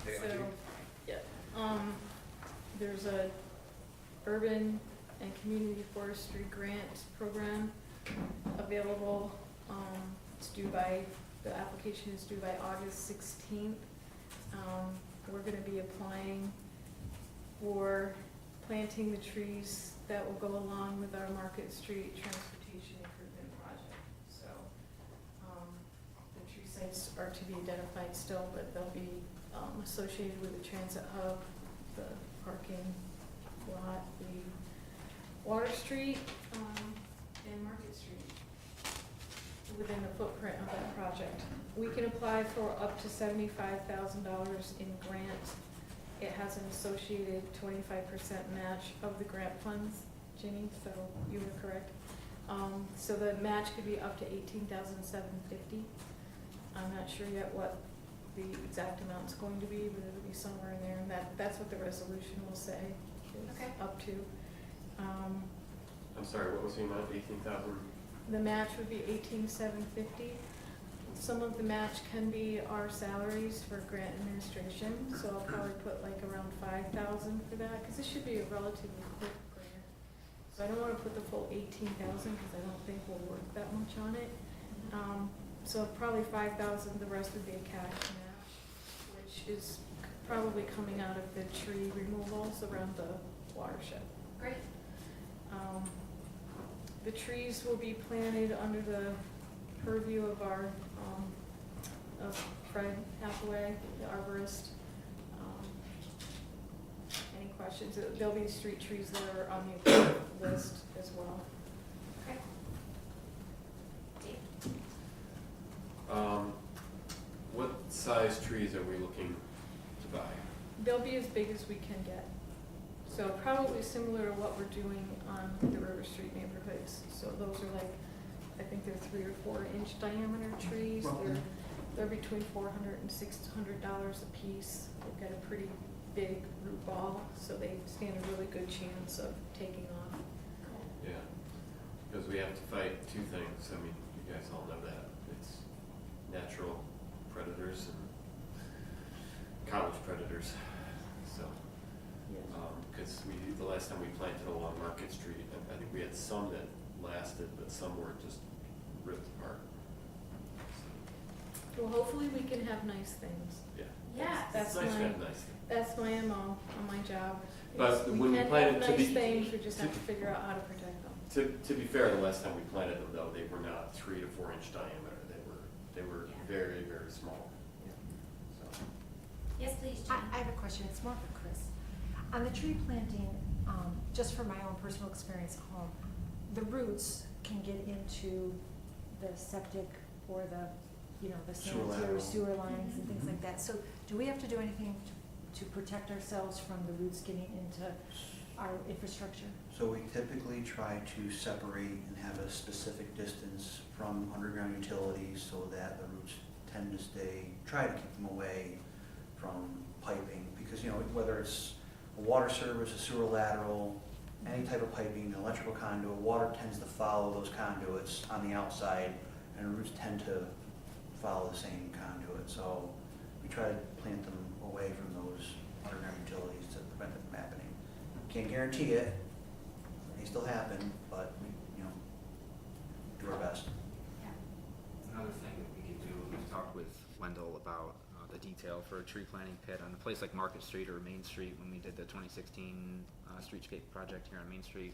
Okay, So, there's a urban and community forestry grant program available. It's due by, the application is due by August 16th. We're gonna be applying for planting the trees that will go along with our Market Street transportation improvement project. So, the tree sites are to be identified still, but they'll be associated with the transit hub, the parking lot, the Water Street, and Market Street within the footprint of that project. We can apply for up to $75,000 in grant. It has an associated 25% match of the grant funds, Ginny, so you were correct. So the match could be up to $18,750. I'm not sure yet what the exact amount's going to be, but it'll be somewhere in there, and that's what the resolution will say, is Okay. up to. I'm sorry, what was the amount, 18,000? The match would be $18,750. Some of the match can be our salaries for grant administration, so I'll probably put like around $5,000 for that, because this should be a relatively quick grant. So I don't want to put the full $18,000, because I don't think we'll work that much on it. So probably $5,000, the rest would be a cash match, which is probably coming out of the tree removals around the watershed. Great. The trees will be planted under the purview of our, of Fred Hathaway, the arborist. Any questions? There'll be street trees that are on the approved list as well. Okay. Dave? What size trees are we looking to buy? They'll be as big as we can get. So probably similar to what we're doing on the River Street neighborhoods. So those are like, I think they're 3 or 4 inch diameter trees. They're between $400 and $600 a piece. They've got a pretty big root ball, so they stand a really good chance of taking off. Yeah, because we have to fight two things. I mean, you guys all know that. It's diameters, so. Because the last time we planted along Market Street, I think we had some that lasted, but some were just ripped apart. Well, hopefully we can have nice things. Yeah. Yeah. That's It's nice to my- have nice things. That's my MO on my job. But is when we can planted, have to nice be- things, we just have to- to figure out how to protect them. To be fair, the last time we planted them though, they were not 3 to 4 inch diameter. They were Yeah. very, very small. So, Yes, please, Jen. I have a question, it's more for Chris. On the tree planting, just from my own personal experience at home, the roots can get into the septic or the, you know, the Sewer sanitary lateral. sewer lines and things Mhm. like that. So do we have to do anything to protect ourselves from the roots getting into our infrastructure? So we typically try to separate and have a specific distance from underground utilities so that the roots tend to try to keep them away from piping. Because, you know, whether it's a water service, a sewer lateral, any type of piping, an electrical conduit, water tends to follow those conduits on the outside, and roots tend to follow the same conduit. So we try to plant them away from those underground utilities to prevent it from happening. Can't guarantee it, it may still happen, but we, you know, do our best. Another thing that we could do, we've talked with Wendell about the detail for a tree planting pit on a place like Market Street or Main Street when we did the 2016 streetscape project here on Main Street.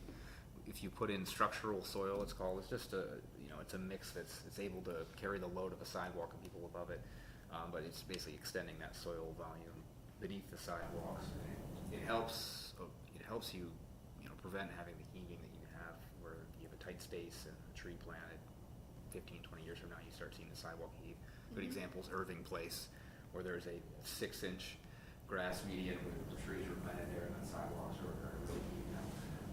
If you put in structural soil, it's called, it's just a, you know, it's a mix it's able to carry the load of a sidewalk and people above it, but it's basically extending that soil volume beneath the sidewalks. It helps you, you know, prevent having the heaving that you have where you have a tight space and a tree planted. 15, 20 years from now, you start seeing the sidewalk heave. Good example is Irving Place, where there's a 6-inch grass median with the trees were planted there and the sidewalks are really heaved now.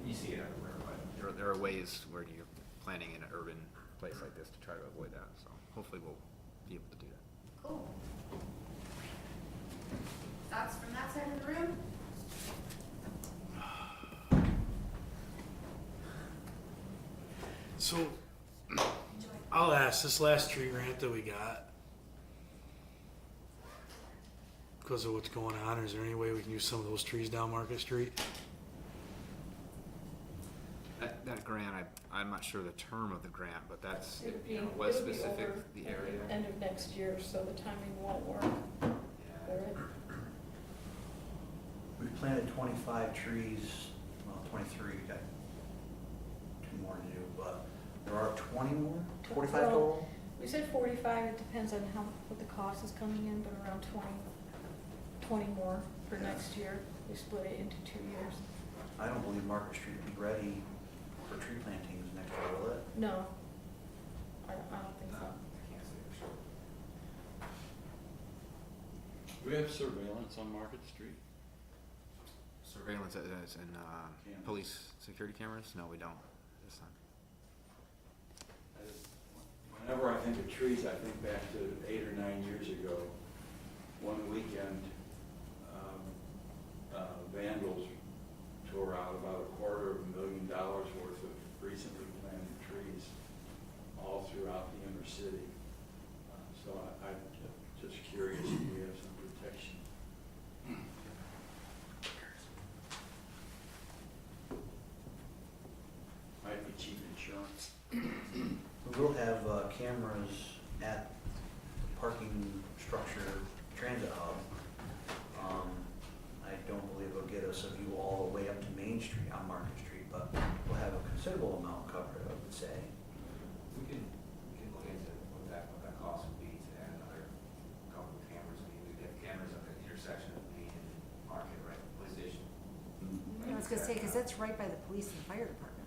You see it everywhere, but there are ways where you're planning in an urban place like this to try to avoid that. So hopefully we'll be able to do that. Cool. Thoughts from that side of the room? So Enjoy. I'll ask, this last tree grant that we got, because of what's going on, is there any way we can use some of those trees down Market Street? That grant, I'm not sure the term of the grant, but that's, It'll be, you know, was it'll be specific, over the at area. the end of next year, so the timing won't work. Yeah. Alright. We've planted 25 trees, well, 23, we got 2 more to do, but there are 20 more, 45 Well, total? We said 45, it depends on what the cost is coming in, but around 20 more for next year. We split it into 2 years. I don't believe Market Street will be ready for tree plantings next year, will it? No, I don't think so. I can't say for sure. Do we have surveillance on Market Street? Surveillance as in Cameras. police security cameras? No, we don't this time. Whenever I think of trees, I think back to 8 or 9 years ago. One weekend, vandals tore out about $250,000 worth of recently planted trees all throughout the inner city. So I'm just curious if we have some protection. Might be cheap insurance. We will have cameras at the parking structure transit hub. I don't believe it'll get us a view all the way up to Main Street on Market Street, but we'll have a considerable amount covered, I would say. We can look into what that cost would be to add another couple of cameras. I mean, we have cameras at the intersection of Main and Market, right, police station. I was gonna say, because that's right by the police and fire department.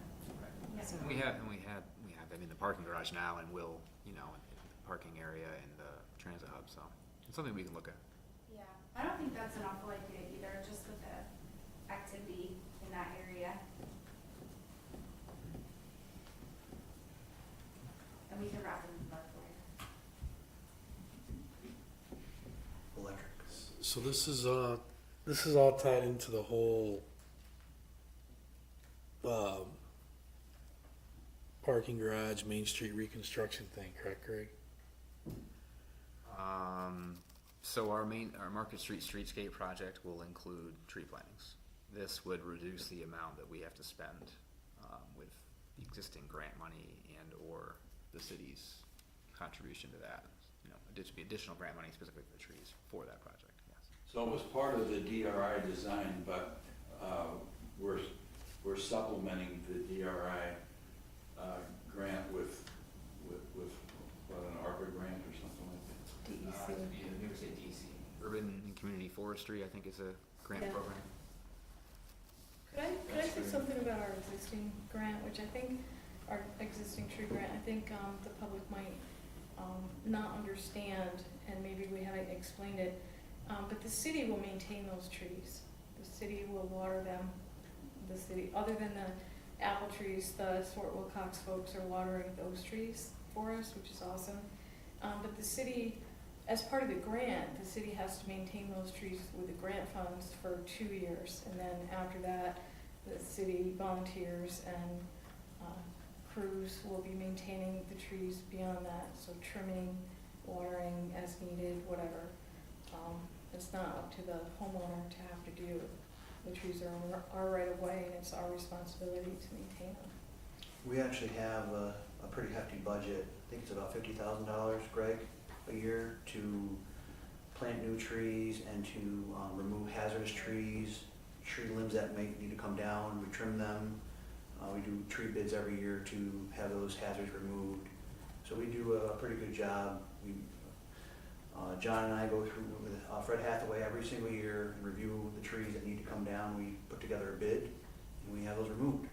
Yeah. So- And we have, I mean, the parking garage now and will, you know, the parking area and the transit hub, so it's something we can look at. Yeah, I don't think that's an awful idea either, just with the activity in that area. And we can wrap them in barbed wire. Electric. So this is all tied into the whole parking garage, Main Street reconstruction thing, correct, Greg? So our Market Street streetscape project will include tree plantings. This would reduce the amount that we have to spend with the existing grant money and or the city's contribution to that. You know, additional grant money specifically for the trees for that project, yes. So it was part of the DRI design, but we're supplementing the DRI grant with what, an ARPA grant or something like that? New York State DEC. Urban and Community Forestry, I think, is a grant Yeah. program. Could I say something about our existing grant, which I think, our existing tree grant, I think, the public might, not understand, and maybe we haven't explained it, but the city will maintain those trees. The city will water them. The city, other than the apple trees, the Fort Wilcox folks are watering those trees for us, which is awesome. But the city, as part of the grant, the city has to maintain those trees with the grant funds for 2 years. And then after that, the city volunteers and crews will be maintaining the trees beyond that. So trimming, watering as needed, whatever. It's not up to the homeowner to have to do. The trees are our right of way, and it's our responsibility to maintain them. We actually have a pretty hefty budget. I think it's about $50,000, Greg, a year to plant new trees and to remove hazardous trees, tree limbs that may need to come down, we trim them. We do tree bids every year to have those hazards removed. So we do a pretty good job. John and I go through with Fred Hathaway every single year and review the trees that need to come down. We put together a bid and we have those removed.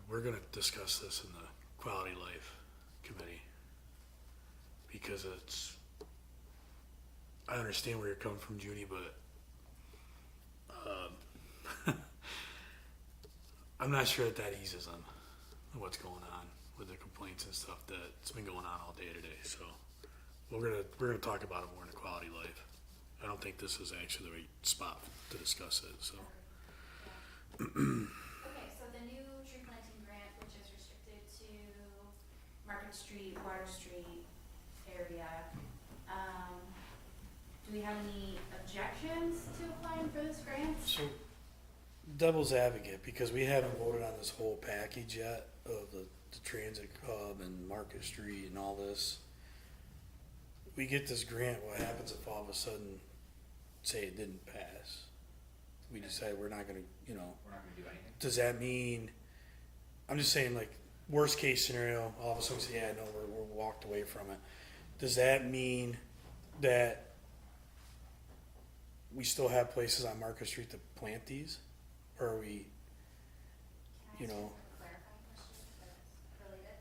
We're gonna discuss this in the Quality of Life Committee, because I understand where you're coming from, Judy, but I'm not sure that eases on what's going on with the complaints and stuff that's been going on all day today. So we're gonna talk about it more in the Quality of Life. I don't think this is actually the right spot to discuss it. So. Okay, so the new tree planting grant, which is restricted to Market Street, Water Street area, do we have any objections to applying for this grant? So, devil's advocate, because we haven't voted on this whole package yet of the transit hub and Market Street and all this. We get this grant, what happens if all of a sudden, say it didn't pass? We decide we're not gonna, We're not gonna do anything. does that mean, I'm just saying, like, worst case scenario, all of a sudden say, yeah, no, we're walked away from it. Does that mean that we still have places on Market Street to plant these? Or are we, Can I ask a clarifying question that's related?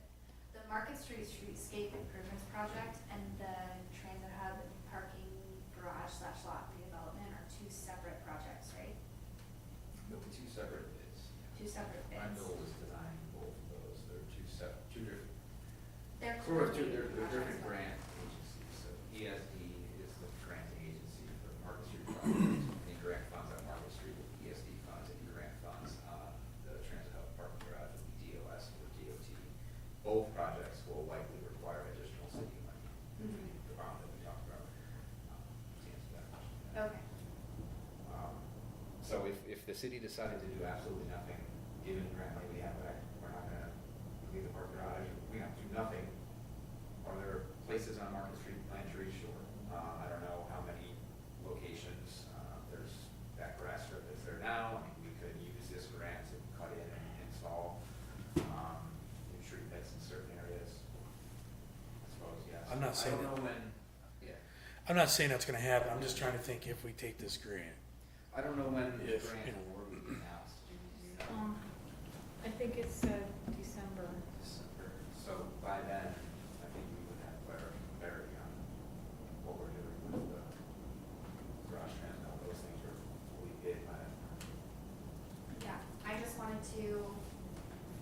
The Market Street Streetscape Improvements Project and the Transit Hub Parking Garage / Lot redevelopment are two separate projects, right? There'll be two separate bids. Two separate bids. Randall was designing both of those. They're two different. They're They're projects, different though. grant agencies. So ESD is the granting agency for Market Street projects. Any grant funds on Market Street will be ESD funds. Any grant funds on the Transit Hub Parking Garage will be DOS or DOT. Both projects will likely require additional city money. The round that we talked about. To answer that question. Okay. So if the city decided to do absolutely nothing, Given the grant money we have back, we're not gonna leave the park garage, we have to do nothing. Are there places on Market Street to plant trees? Sure. I don't know how many locations, there's that grass strip that's there now. I mean, we could use this grant to cut in and install, new tree pits in certain areas. I suppose, yes. I'm not saying I don't know when, yeah, I'm not saying that's gonna happen, I'm just trying to think if we take this grant. I don't know when the If, grant you know. award will be announced. Do you know? I think it said December. December. So by then, I think we would have clarity on what we're doing with the garage transit. All those things are fully bid by then. Yeah, I just wanted to,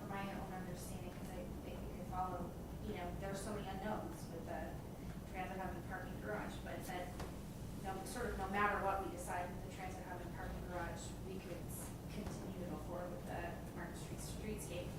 for my own understanding, because I think we could follow, there's so many unknowns with the Transit Hub and Parking Garage, but that, no matter what we decide with the Transit Hub and Parking Garage, we could continue to go forward with the Market Street Streetscape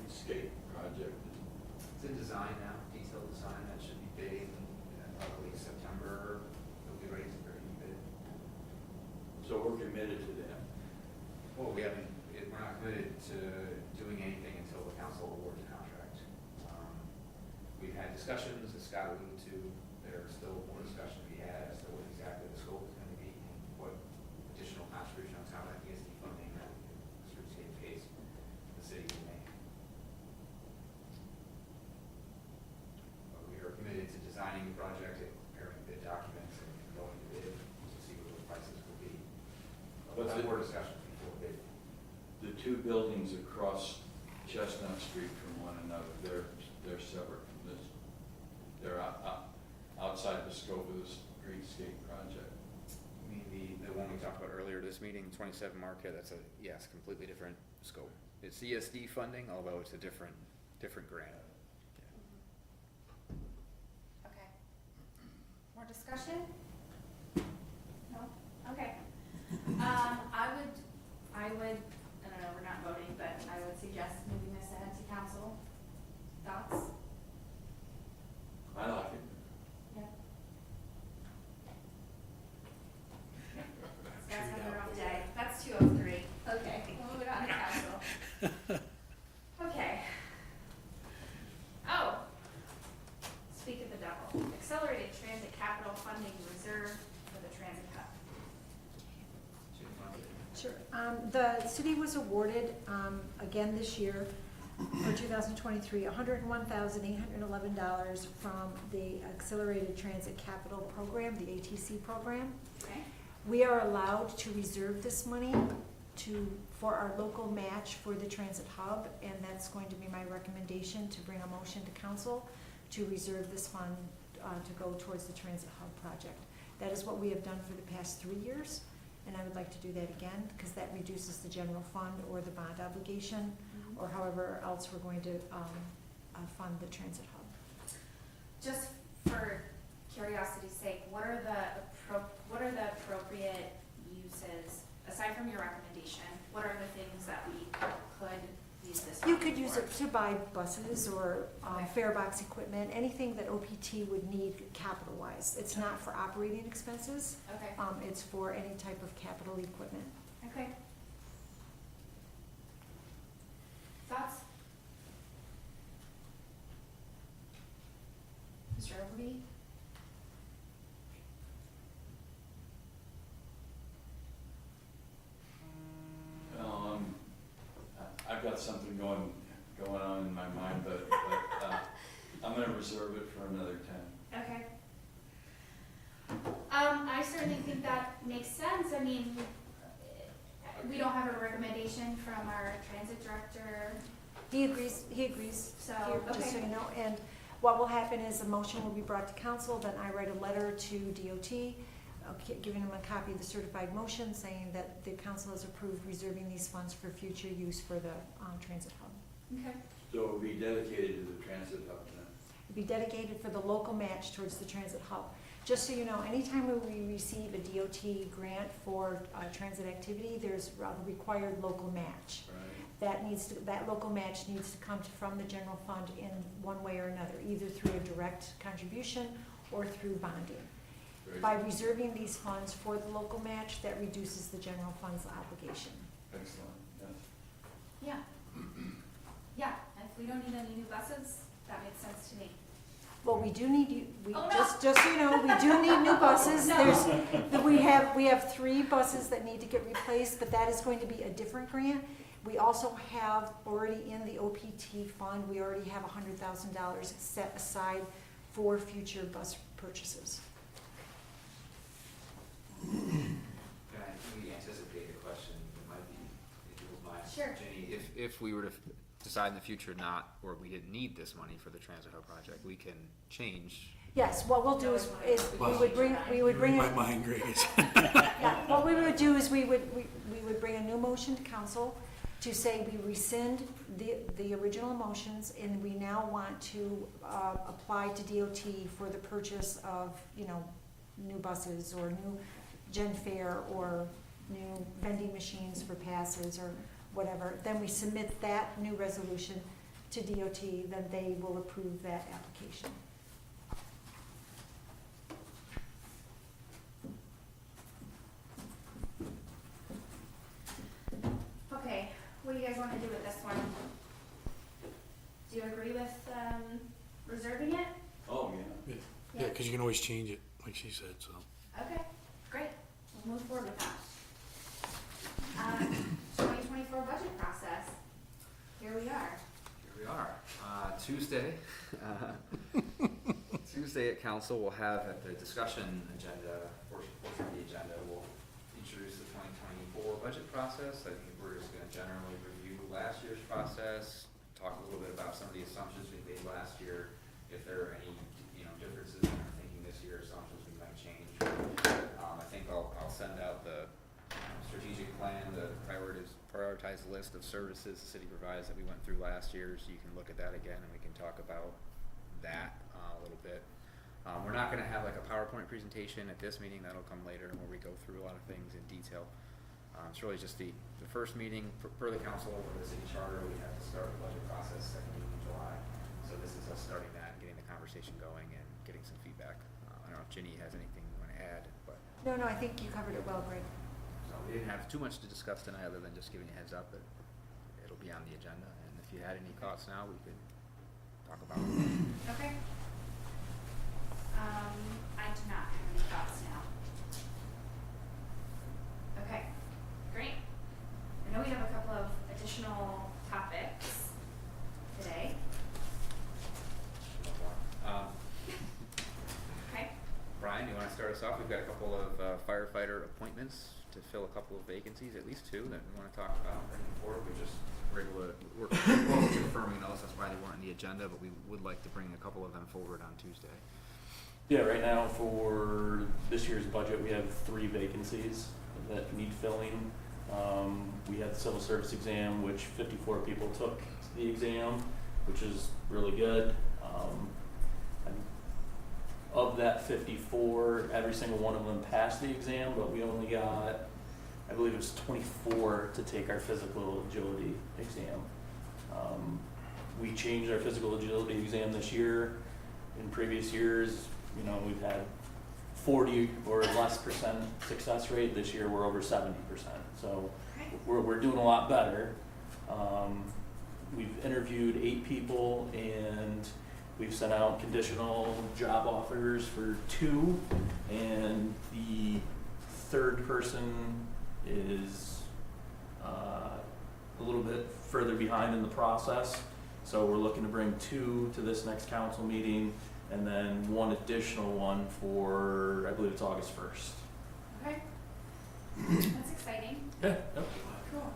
streetscape project? It's in design now, detailed design, that should be bidding in probably September, it'll be ready to bid. So we're committed to that. Well, we're not committed to doing anything until the council awards the contract. We've had discussions, as Scott alluded to, there's still more discussion to be had as to what exactly the scope is going to be, and what additional contribution on top of that ESD funding that the streetscape case the city will make. But we are committed to designing the project and preparing bid documents and going to bid to see what those prices will be. We'll have more discussions before bid. The two buildings across Chestnut Street from one another, they're separate from this. They're outside the scope of the streetscape project. I mean, the one we talked about earlier this meeting, 27 Market, that's a, yes, completely different scope. It's ESD funding, although it's a different grant. Okay. More discussion? No? Okay. I would, I don't know, we're not voting, but I would suggest moving this ahead to council. Thoughts? I like it. Yeah. Scott's having a rough day. That's 2:03. Okay, we'll move it on to council. Okay. Oh. Speak of the devil. Accelerated Transit Capital Funding Reserve for the Transit Hub. Sure. The city was awarded, again this year, for 2023, $101,811 from the Accelerated Transit Capital Program, the ATC program. Okay. We are allowed to reserve this money for our local match for the transit hub, and that's going to be my recommendation, to bring a motion to council to reserve this fund to go towards the transit hub project. That is what we have done for the past 3 years, and I would like to do that again, because that reduces the general fund or the bond obligation, or however else we're going to fund the transit hub. Just for curiosity's sake, what are the appropriate uses, aside from your recommendation, what are the things that we could use this You fund could use for? it to buy buses or Okay. fare box equipment, anything that OPT would need capital-wise. It's not for operating expenses, Okay, it's for any type of capital equipment. okay. Thoughts? Mr. Ogilvy? I've got something going on in my mind, but I'm gonna reserve it for another 10. Okay. I certainly think that makes sense. I mean, we don't have a recommendation from our transit director, He agrees, so, here, just so okay. you know. And what will happen is a motion will be brought to council, then I write a letter to DOT, giving them a copy of the certified motion, saying that the council has approved reserving these funds for future use for the transit hub. Okay. So it will be dedicated to the transit hub then? It'd be dedicated for the local match towards the transit hub. Just so you know, anytime we receive a DOT grant for transit activity, there's a required local match. Right. That local match needs to come from the general fund in one way or another, either through a direct contribution or through bonding. Great. By reserving these funds for the local match, that reduces the general fund's obligation. Excellent, yes. Yeah. Yeah, and if we don't need any new buses, that makes sense to me. Well, we do need, Oh, no. just so you know, we do need new buses. No. We have 3 buses that need to get replaced, but that is going to be a different grant. We also have already in the OPT fund, we already have $100,000 set aside for future bus purchases. Can I maybe anticipate a question that might be, if you don't mind? Sure. Jenny, if we were to decide in the future not, or we didn't need this money for the transit hub project, we can change. Yes, what we'll do is we would bring My it, mind grace. yeah, what we would do is we would bring a new motion to council to say we rescind the original motions, and we now want to apply to DOT for the purchase of, new buses or new gen fare or new vending machines for passes or whatever. Then we submit that new resolution to DOT, then they will approve that application. Okay, what do you guys wanna do with this one? Do you agree with, reserving it? Oh, yeah. Yeah, because you can always change it, like she said, so. Okay, great, we'll move forward with that. 2024 budget process, here we are. Here we are. Tuesday, Tuesday at council, we'll have at the discussion agenda, portion of the agenda, we'll introduce the 2024 budget process. I think we're just gonna generally review last year's process, talk a little bit about some of the assumptions we made last year, if there are any, differences in our thinking this year, assumptions we might change. I think I'll send out the strategic plan, the prioritized list of services the city provides that we went through last year, so you can look at that again and we can talk about that a little bit. We're not gonna have like a PowerPoint presentation at this meeting, that'll come later where we go through a lot of things in detail. It's really just the first meeting per the council over the city charter. We have to start the budget process second meeting in July, so this is us starting that and getting the conversation going and getting some feedback. I don't know if Ginny has anything you wanna add, but. No, I think you covered it well, Greg. So we didn't have too much to discuss tonight, other than just giving you a heads up that it'll be on the agenda, and if you had any thoughts now, we could talk about it. Okay. I do not have any thoughts now. Okay, great. I know we have a couple of additional topics today. Okay. Brian, you wanna start us off? We've got a couple of firefighter appointments to fill a couple of vacancies, at least two, that we wanna talk about bringing forward. We're able to work well with confirming those, that's why they weren't on the agenda, but we would like to bring a couple of them forward on Tuesday. Yeah, right now for this year's budget, we have 3 vacancies that need filling. We had the civil service exam, which 54 people took the exam, which is really good. And of that 54, every single one of them passed the exam, but we only got, I believe it was 24 to take our physical agility exam. We changed our physical agility exam this year. In previous years, we've had 40 or less % success rate. This year we're over 70%. So we're doing a lot better. We've interviewed 8 people and we've sent out conditional job offers for 2, and the third person is a little bit further behind in the process. So we're looking to bring 2 to this next council meeting, and then 1 additional one for, I believe it's August 1st. Okay. That's exciting. Yeah. Yep. Cool.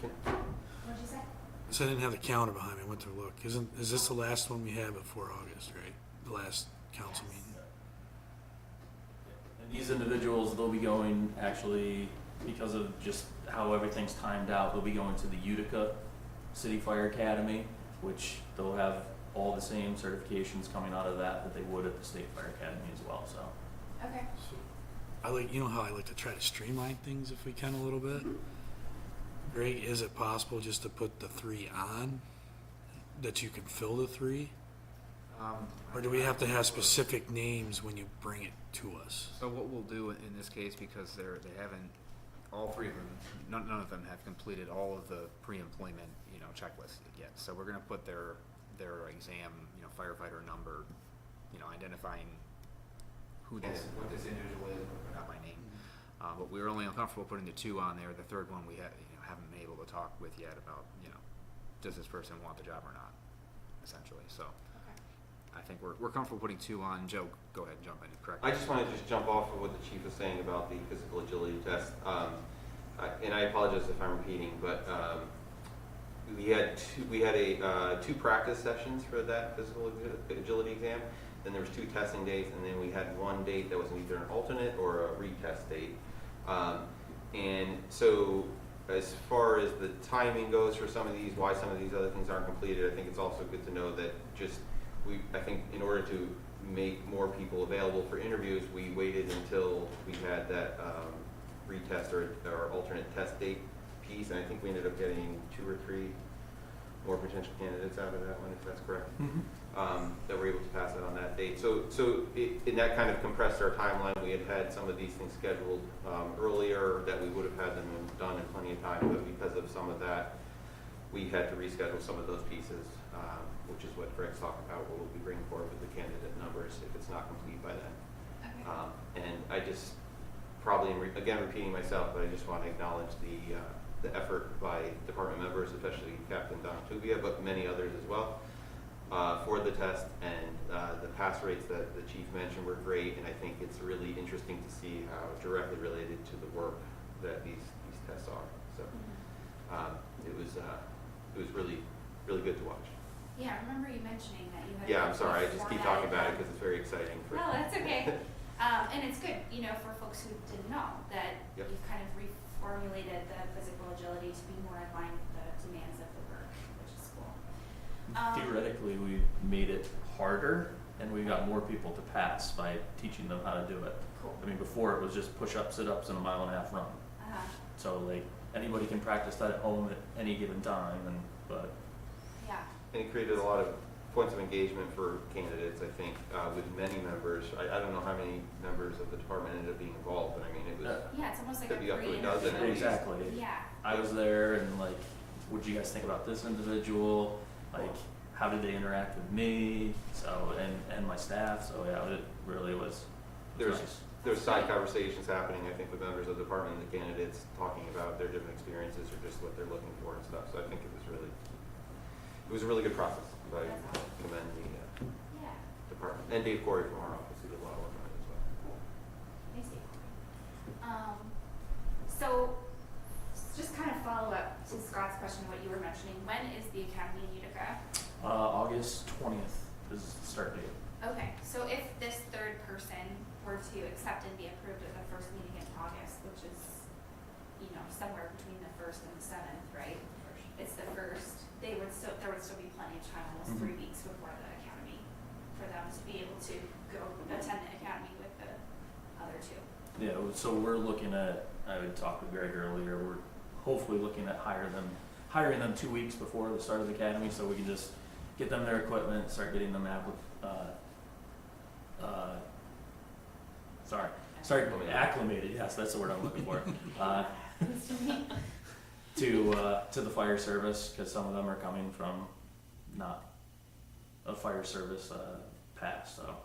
What'd you say? So I didn't have the calendar behind me, I went to look. Is this the last one we have before August, right? The last council meeting? And these individuals, they'll be going, actually, because of just how everything's timed out, they'll be going to the Utica City Fire Academy, which they'll have all the same certifications coming out of that they would at the State Fire Academy as well, so. Okay. How I like to try to streamline things if we can a little bit. Greg, is it possible just to put the 3 on, that you can fill the 3? Or do we have to have specific names when you bring it to us? So what we'll do in this case, because they haven't, all 3 of them, none of them have completed all of the pre-employment, checklist yet. So we're gonna put their exam, firefighter number, identifying what this individual is, but not by name. But we were only uncomfortable putting the 2 on there. The third one we haven't been able to talk with yet about, does this person want the job or not, essentially. So I think we're comfortable putting 2 on. Joe, go ahead and jump in and correct. I just want to jump off of what the chief was saying about the physical agility test. And I apologize if I'm repeating, but we had 2 practice sessions for that physical agility exam. Then there was 2 testing days, and then we had 1 date that was either an alternate or a retest date. And so as far as the timing goes for some of these, why some of these other things aren't completed, I think it's also good to know that I think in order to make more people available for interviews, we waited until we had that retest or alternate test date piece, and I think we ended up getting 2 or 3 more potential candidates out of that one, if that's correct. Mhm. That we're able to pass it on that date. And that kind of compressed our timeline. We had some of these things scheduled earlier, that we would have had them done in plenty of time, but because of some of that, we had to reschedule some of those pieces, which is what Greg's talking about, what we'll be bringing forward with the candidate numbers if it's not complete by then. Okay. And I just, probably, again, repeating myself, but I just want to acknowledge the effort by department members, especially Captain Don Tubia, but many others as well, for the test. And the pass rates that the chief mentioned were great, and I think it's really interesting to see how directly related to the work that these tests are. So it was really, really good to watch. Yeah, I remember you mentioning that you had. Yeah, I'm sorry, I just keep talking about it because it's very exciting. No, that's okay. And it's good, you know, for folks who didn't know, that Yep. you've kind of reformulated the physical agility to be more in line with the demands of the work, which is cool. Theoretically, we made it harder and we got more people to pass by teaching them how to do it. Cool. I mean, before it was just push-ups, sit-ups, and a 1.5 mile run. So like anybody can practice that at home at any given time, but Yeah. And it created a lot of points of engagement for candidates, I think, with many members. I don't know how many members of the department ended up being involved, but I mean, it was, Yeah, it's almost like could a be up to a pre-interview. dozen at least. exactly. Yeah. I was there and like, what do you guys think about this individual? Like, how did they interact with me? So, and my staff, so yeah, it really was There's nice. there's side conversations happening, I think, with members of the department and the candidates talking about their different experiences or just what they're looking for and stuff. So I think it was a really good process. So I That's awesome. commend the Yeah. department and Dave Corey from our office, who did a lot of work on it as well. Nice. So just kind of follow up to Scott's question, what you were mentioning. When is the academy in Utica? August 20th is the start date. Okay, so if this third person were to accept and be approved at the first meeting in August, which is, you know, somewhere between the 1st and the 7th, right? It's the 1st, there would still be plenty of time, almost 3 weeks before the academy, for them to be able to go attend the academy with the other two. Yeah, so we're looking at, I would talk with Greg earlier, we're hopefully looking at hiring them 2 weeks before the start of the academy, so we can just get them their equipment, start getting them acclimated, yes, that's the word I'm looking for, to the fire service, because some of them are coming from not a fire service past, so.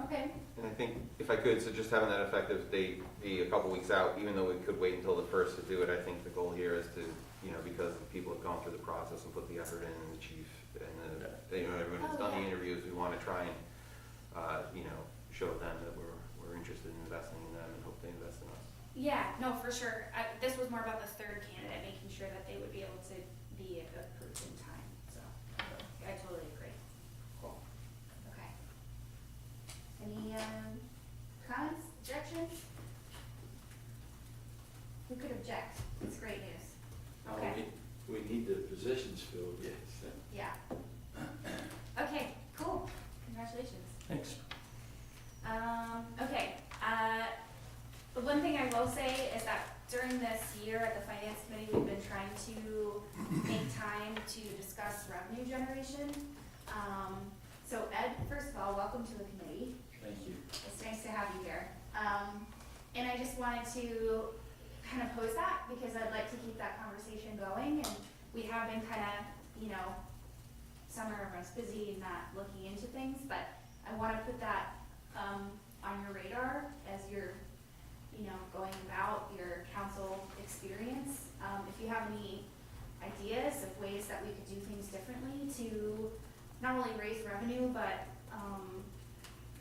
Okay. And I think, if I could, so just having that effective date be a couple weeks out, even though we could wait until the 1st to do it, I think the goal here is to, you know, because people have gone through the process and put the effort in, and the chief, and everyone has done the interviews, we want to try and, you know, show them that we're interested in investing in them and hope they invest in us. Yeah, no, for sure. This was more about the third candidate, making sure that they would be able to be approved in time, so I totally agree. Cool. Okay. Any comments, objections? Who could object? It's great news. Okay. We need the positions filled, yes. Yeah. Okay, cool. Congratulations. Thanks. Okay, the one thing I will say is that during this year at the Finance Committee, we've been trying to make time to discuss revenue generation. So Ed, first of all, welcome to the committee. Thank you. It's nice to have you here. And I just wanted to kind of pose that because I'd like to keep that conversation going, and we have been kind of, you know, summer everyone's busy and not looking into things, but I want to put that on your radar as you're, you know, going about your council experience. If you have any ideas of ways that we could do things differently to not only raise revenue, but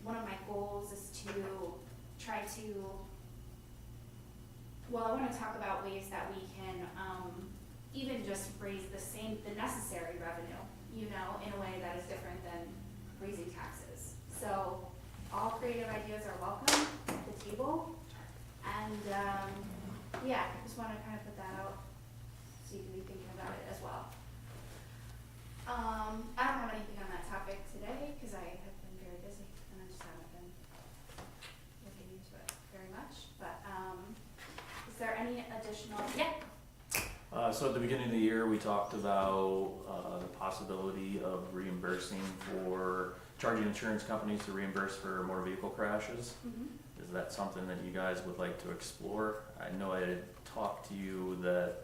one of my goals is to try to, well, I want to talk about ways that we can even just raise the necessary revenue, you know, in a way that is different than raising taxes. So all creative ideas are welcome at the table. And yeah, I just want to kind of put that out so you can be thinking about it as well. I don't have anything on that topic today because I have been very busy and I just haven't been looking into it very much. But is there any additional? Yeah. So at the beginning of the year, we talked about the possibility of reimbursing charging insurance companies to reimburse for motor vehicle crashes. Mm-hmm. Is that something that you guys would like to explore? I know I had talked to you that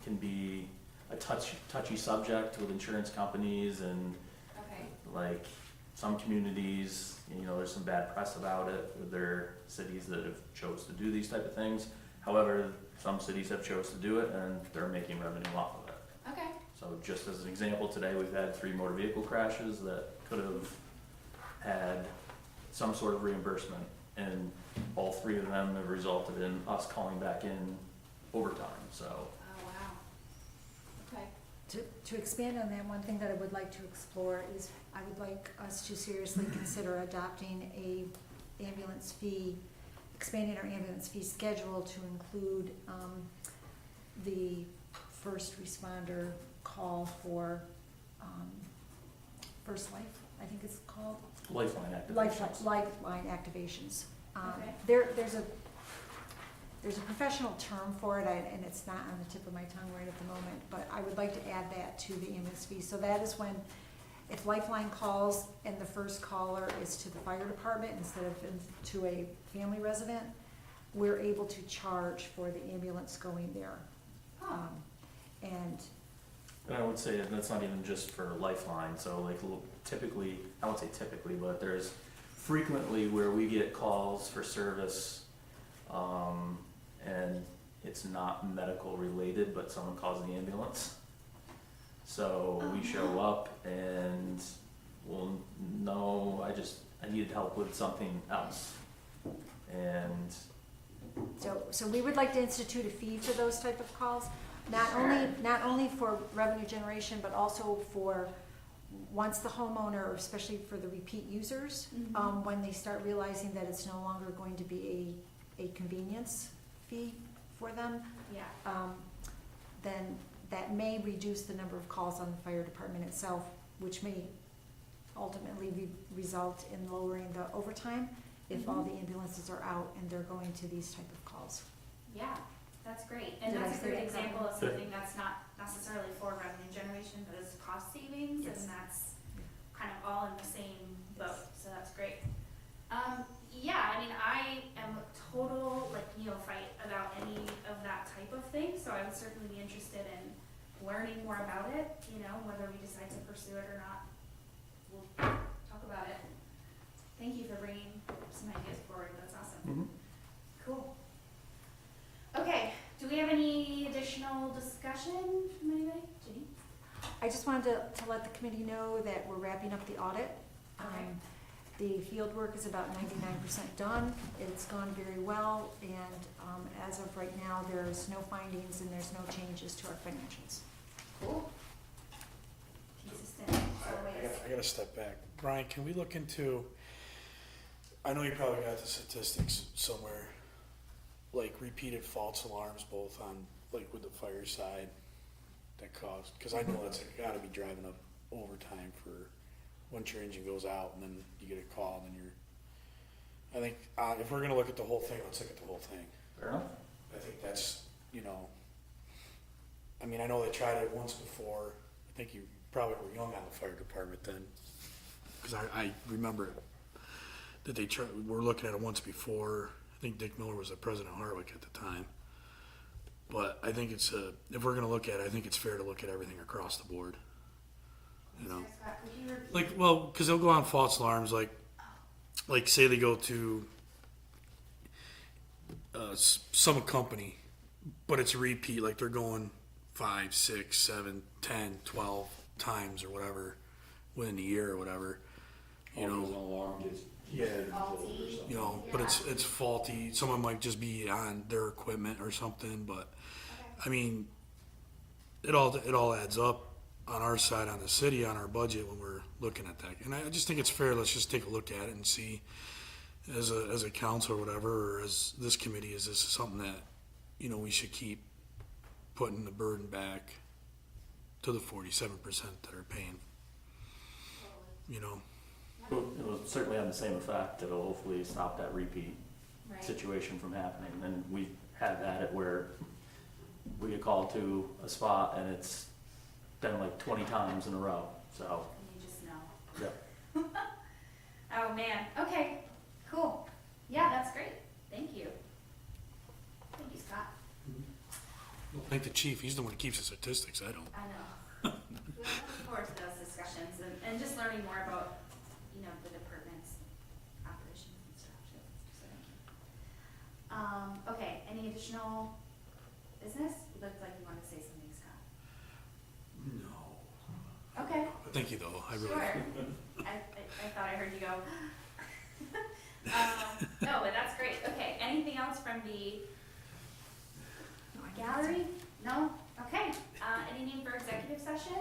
can be a touchy subject with insurance companies, and Okay. like some communities, there's some bad press about it. There are cities that have chose to do these type of things. However, some cities have chose to do it and they're making revenue off of it. Okay. So just as an example, today we've had 3 motor vehicle crashes that could have had some sort of reimbursement, and all 3 of them have resulted in us calling back in overtime, so. Oh, wow. Okay. To expand on that, one thing that I would like to explore is I would like us to seriously consider adopting expanding our ambulance fee schedule to include the first responder call for First Life, I think it's called. Lifeline activations. Lifeline activations. Okay. There's a professional term for it, and it's not on the tip of my tongue right at the moment, but I would like to add that to the ambulance fee. So that is when, if Lifeline calls and the first caller is to the fire department instead of to a family resident, we're able to charge for the ambulance going there. And I would say that's not even just for Lifeline, so like typically, I won't say typically, but there's frequently where we get calls for service, and it's not medical related, but someone calls the ambulance. So we show up and well, no, I needed help with something else. And so we would like to institute a fee for those type of calls, not only for revenue generation, but also for once the homeowner, especially for the repeat users, Mhm. when they start realizing that it's no longer going to be a convenience fee for them, Yeah. then that may reduce the number of calls on the fire department itself, which may ultimately result in lowering the overtime if all the ambulances are out and they're going to these type of calls. Yeah, that's great. And Did I that's a say great that example of properly? something that's not necessarily for revenue generation, but is cost savings, Yes. and that's kind of all in the same boat, so that's great. Yeah, I mean, I am a total neophyte about any of that type of thing, so I would certainly be interested in learning more about it, whether we decide to pursue it or not. We'll talk about it. Thank you for bringing some ideas forward, that's awesome. Cool. Okay, do we have any additional discussion from anybody? Jenny? I just wanted to let the committee know that we're wrapping up the audit. Okay. The field work is about 99% done. It's gone very well, and as of right now, there's no findings and there's no changes to our financials. Cool. Consistent, as always. I gotta step back. Brian, can we look into, I know you probably got the statistics somewhere, like repeated false alarms both on, like with the fire side that caused, because I know that's gotta be driving up overtime for once your engine goes out and then you get a call and I think, if we're gonna look at the whole thing, let's look at the whole thing. fair enough. I think that's, I mean, I know they tried it once before. I think you probably were young on the fire department then, because I remember that they were looking at it once before. I think Dick Miller was the president of Hardwick at the time. But I think it's, if we're gonna look at it, I think it's fair to look at everything across the board. Sorry, Scott, could you repeat? Like, well, because they'll go on false alarms, like say they go to some company, but it's a repeat, like they're going 5, 6, 7, 10, 12 times or whatever within a year or whatever. Alarm gets Faulty. But it's faulty. Someone might just be on their equipment or something, but I mean, it all adds up on our side, on the city, on our budget when we're looking at that. And I just think it's fair. Let's just take a look at it and see, as a council or whatever, or as this committee, is this something that we should keep putting the burden back to the 47% that are paying. It will certainly have the same effect. It'll hopefully stop that repeat Right. situation from happening. And we've had that at where we get called to a spot and it's been like 20 times in a row, so, You just know. yep. Oh, man. Okay, cool. Yeah, that's great. Thank you. Thank you, Scott. Thank the chief, he's the one who keeps the statistics, I don't. I know. We're looking forward to those discussions and just learning more about, you know, the department's operations and stuff too. So thank you. Okay, any additional business? You looked like you wanted to say something, Scott. No. Okay. Thank you though, I really. Sure. I thought I heard you go. No, but that's great. Okay, anything else from the gallery? No? Okay. Any need for executive session?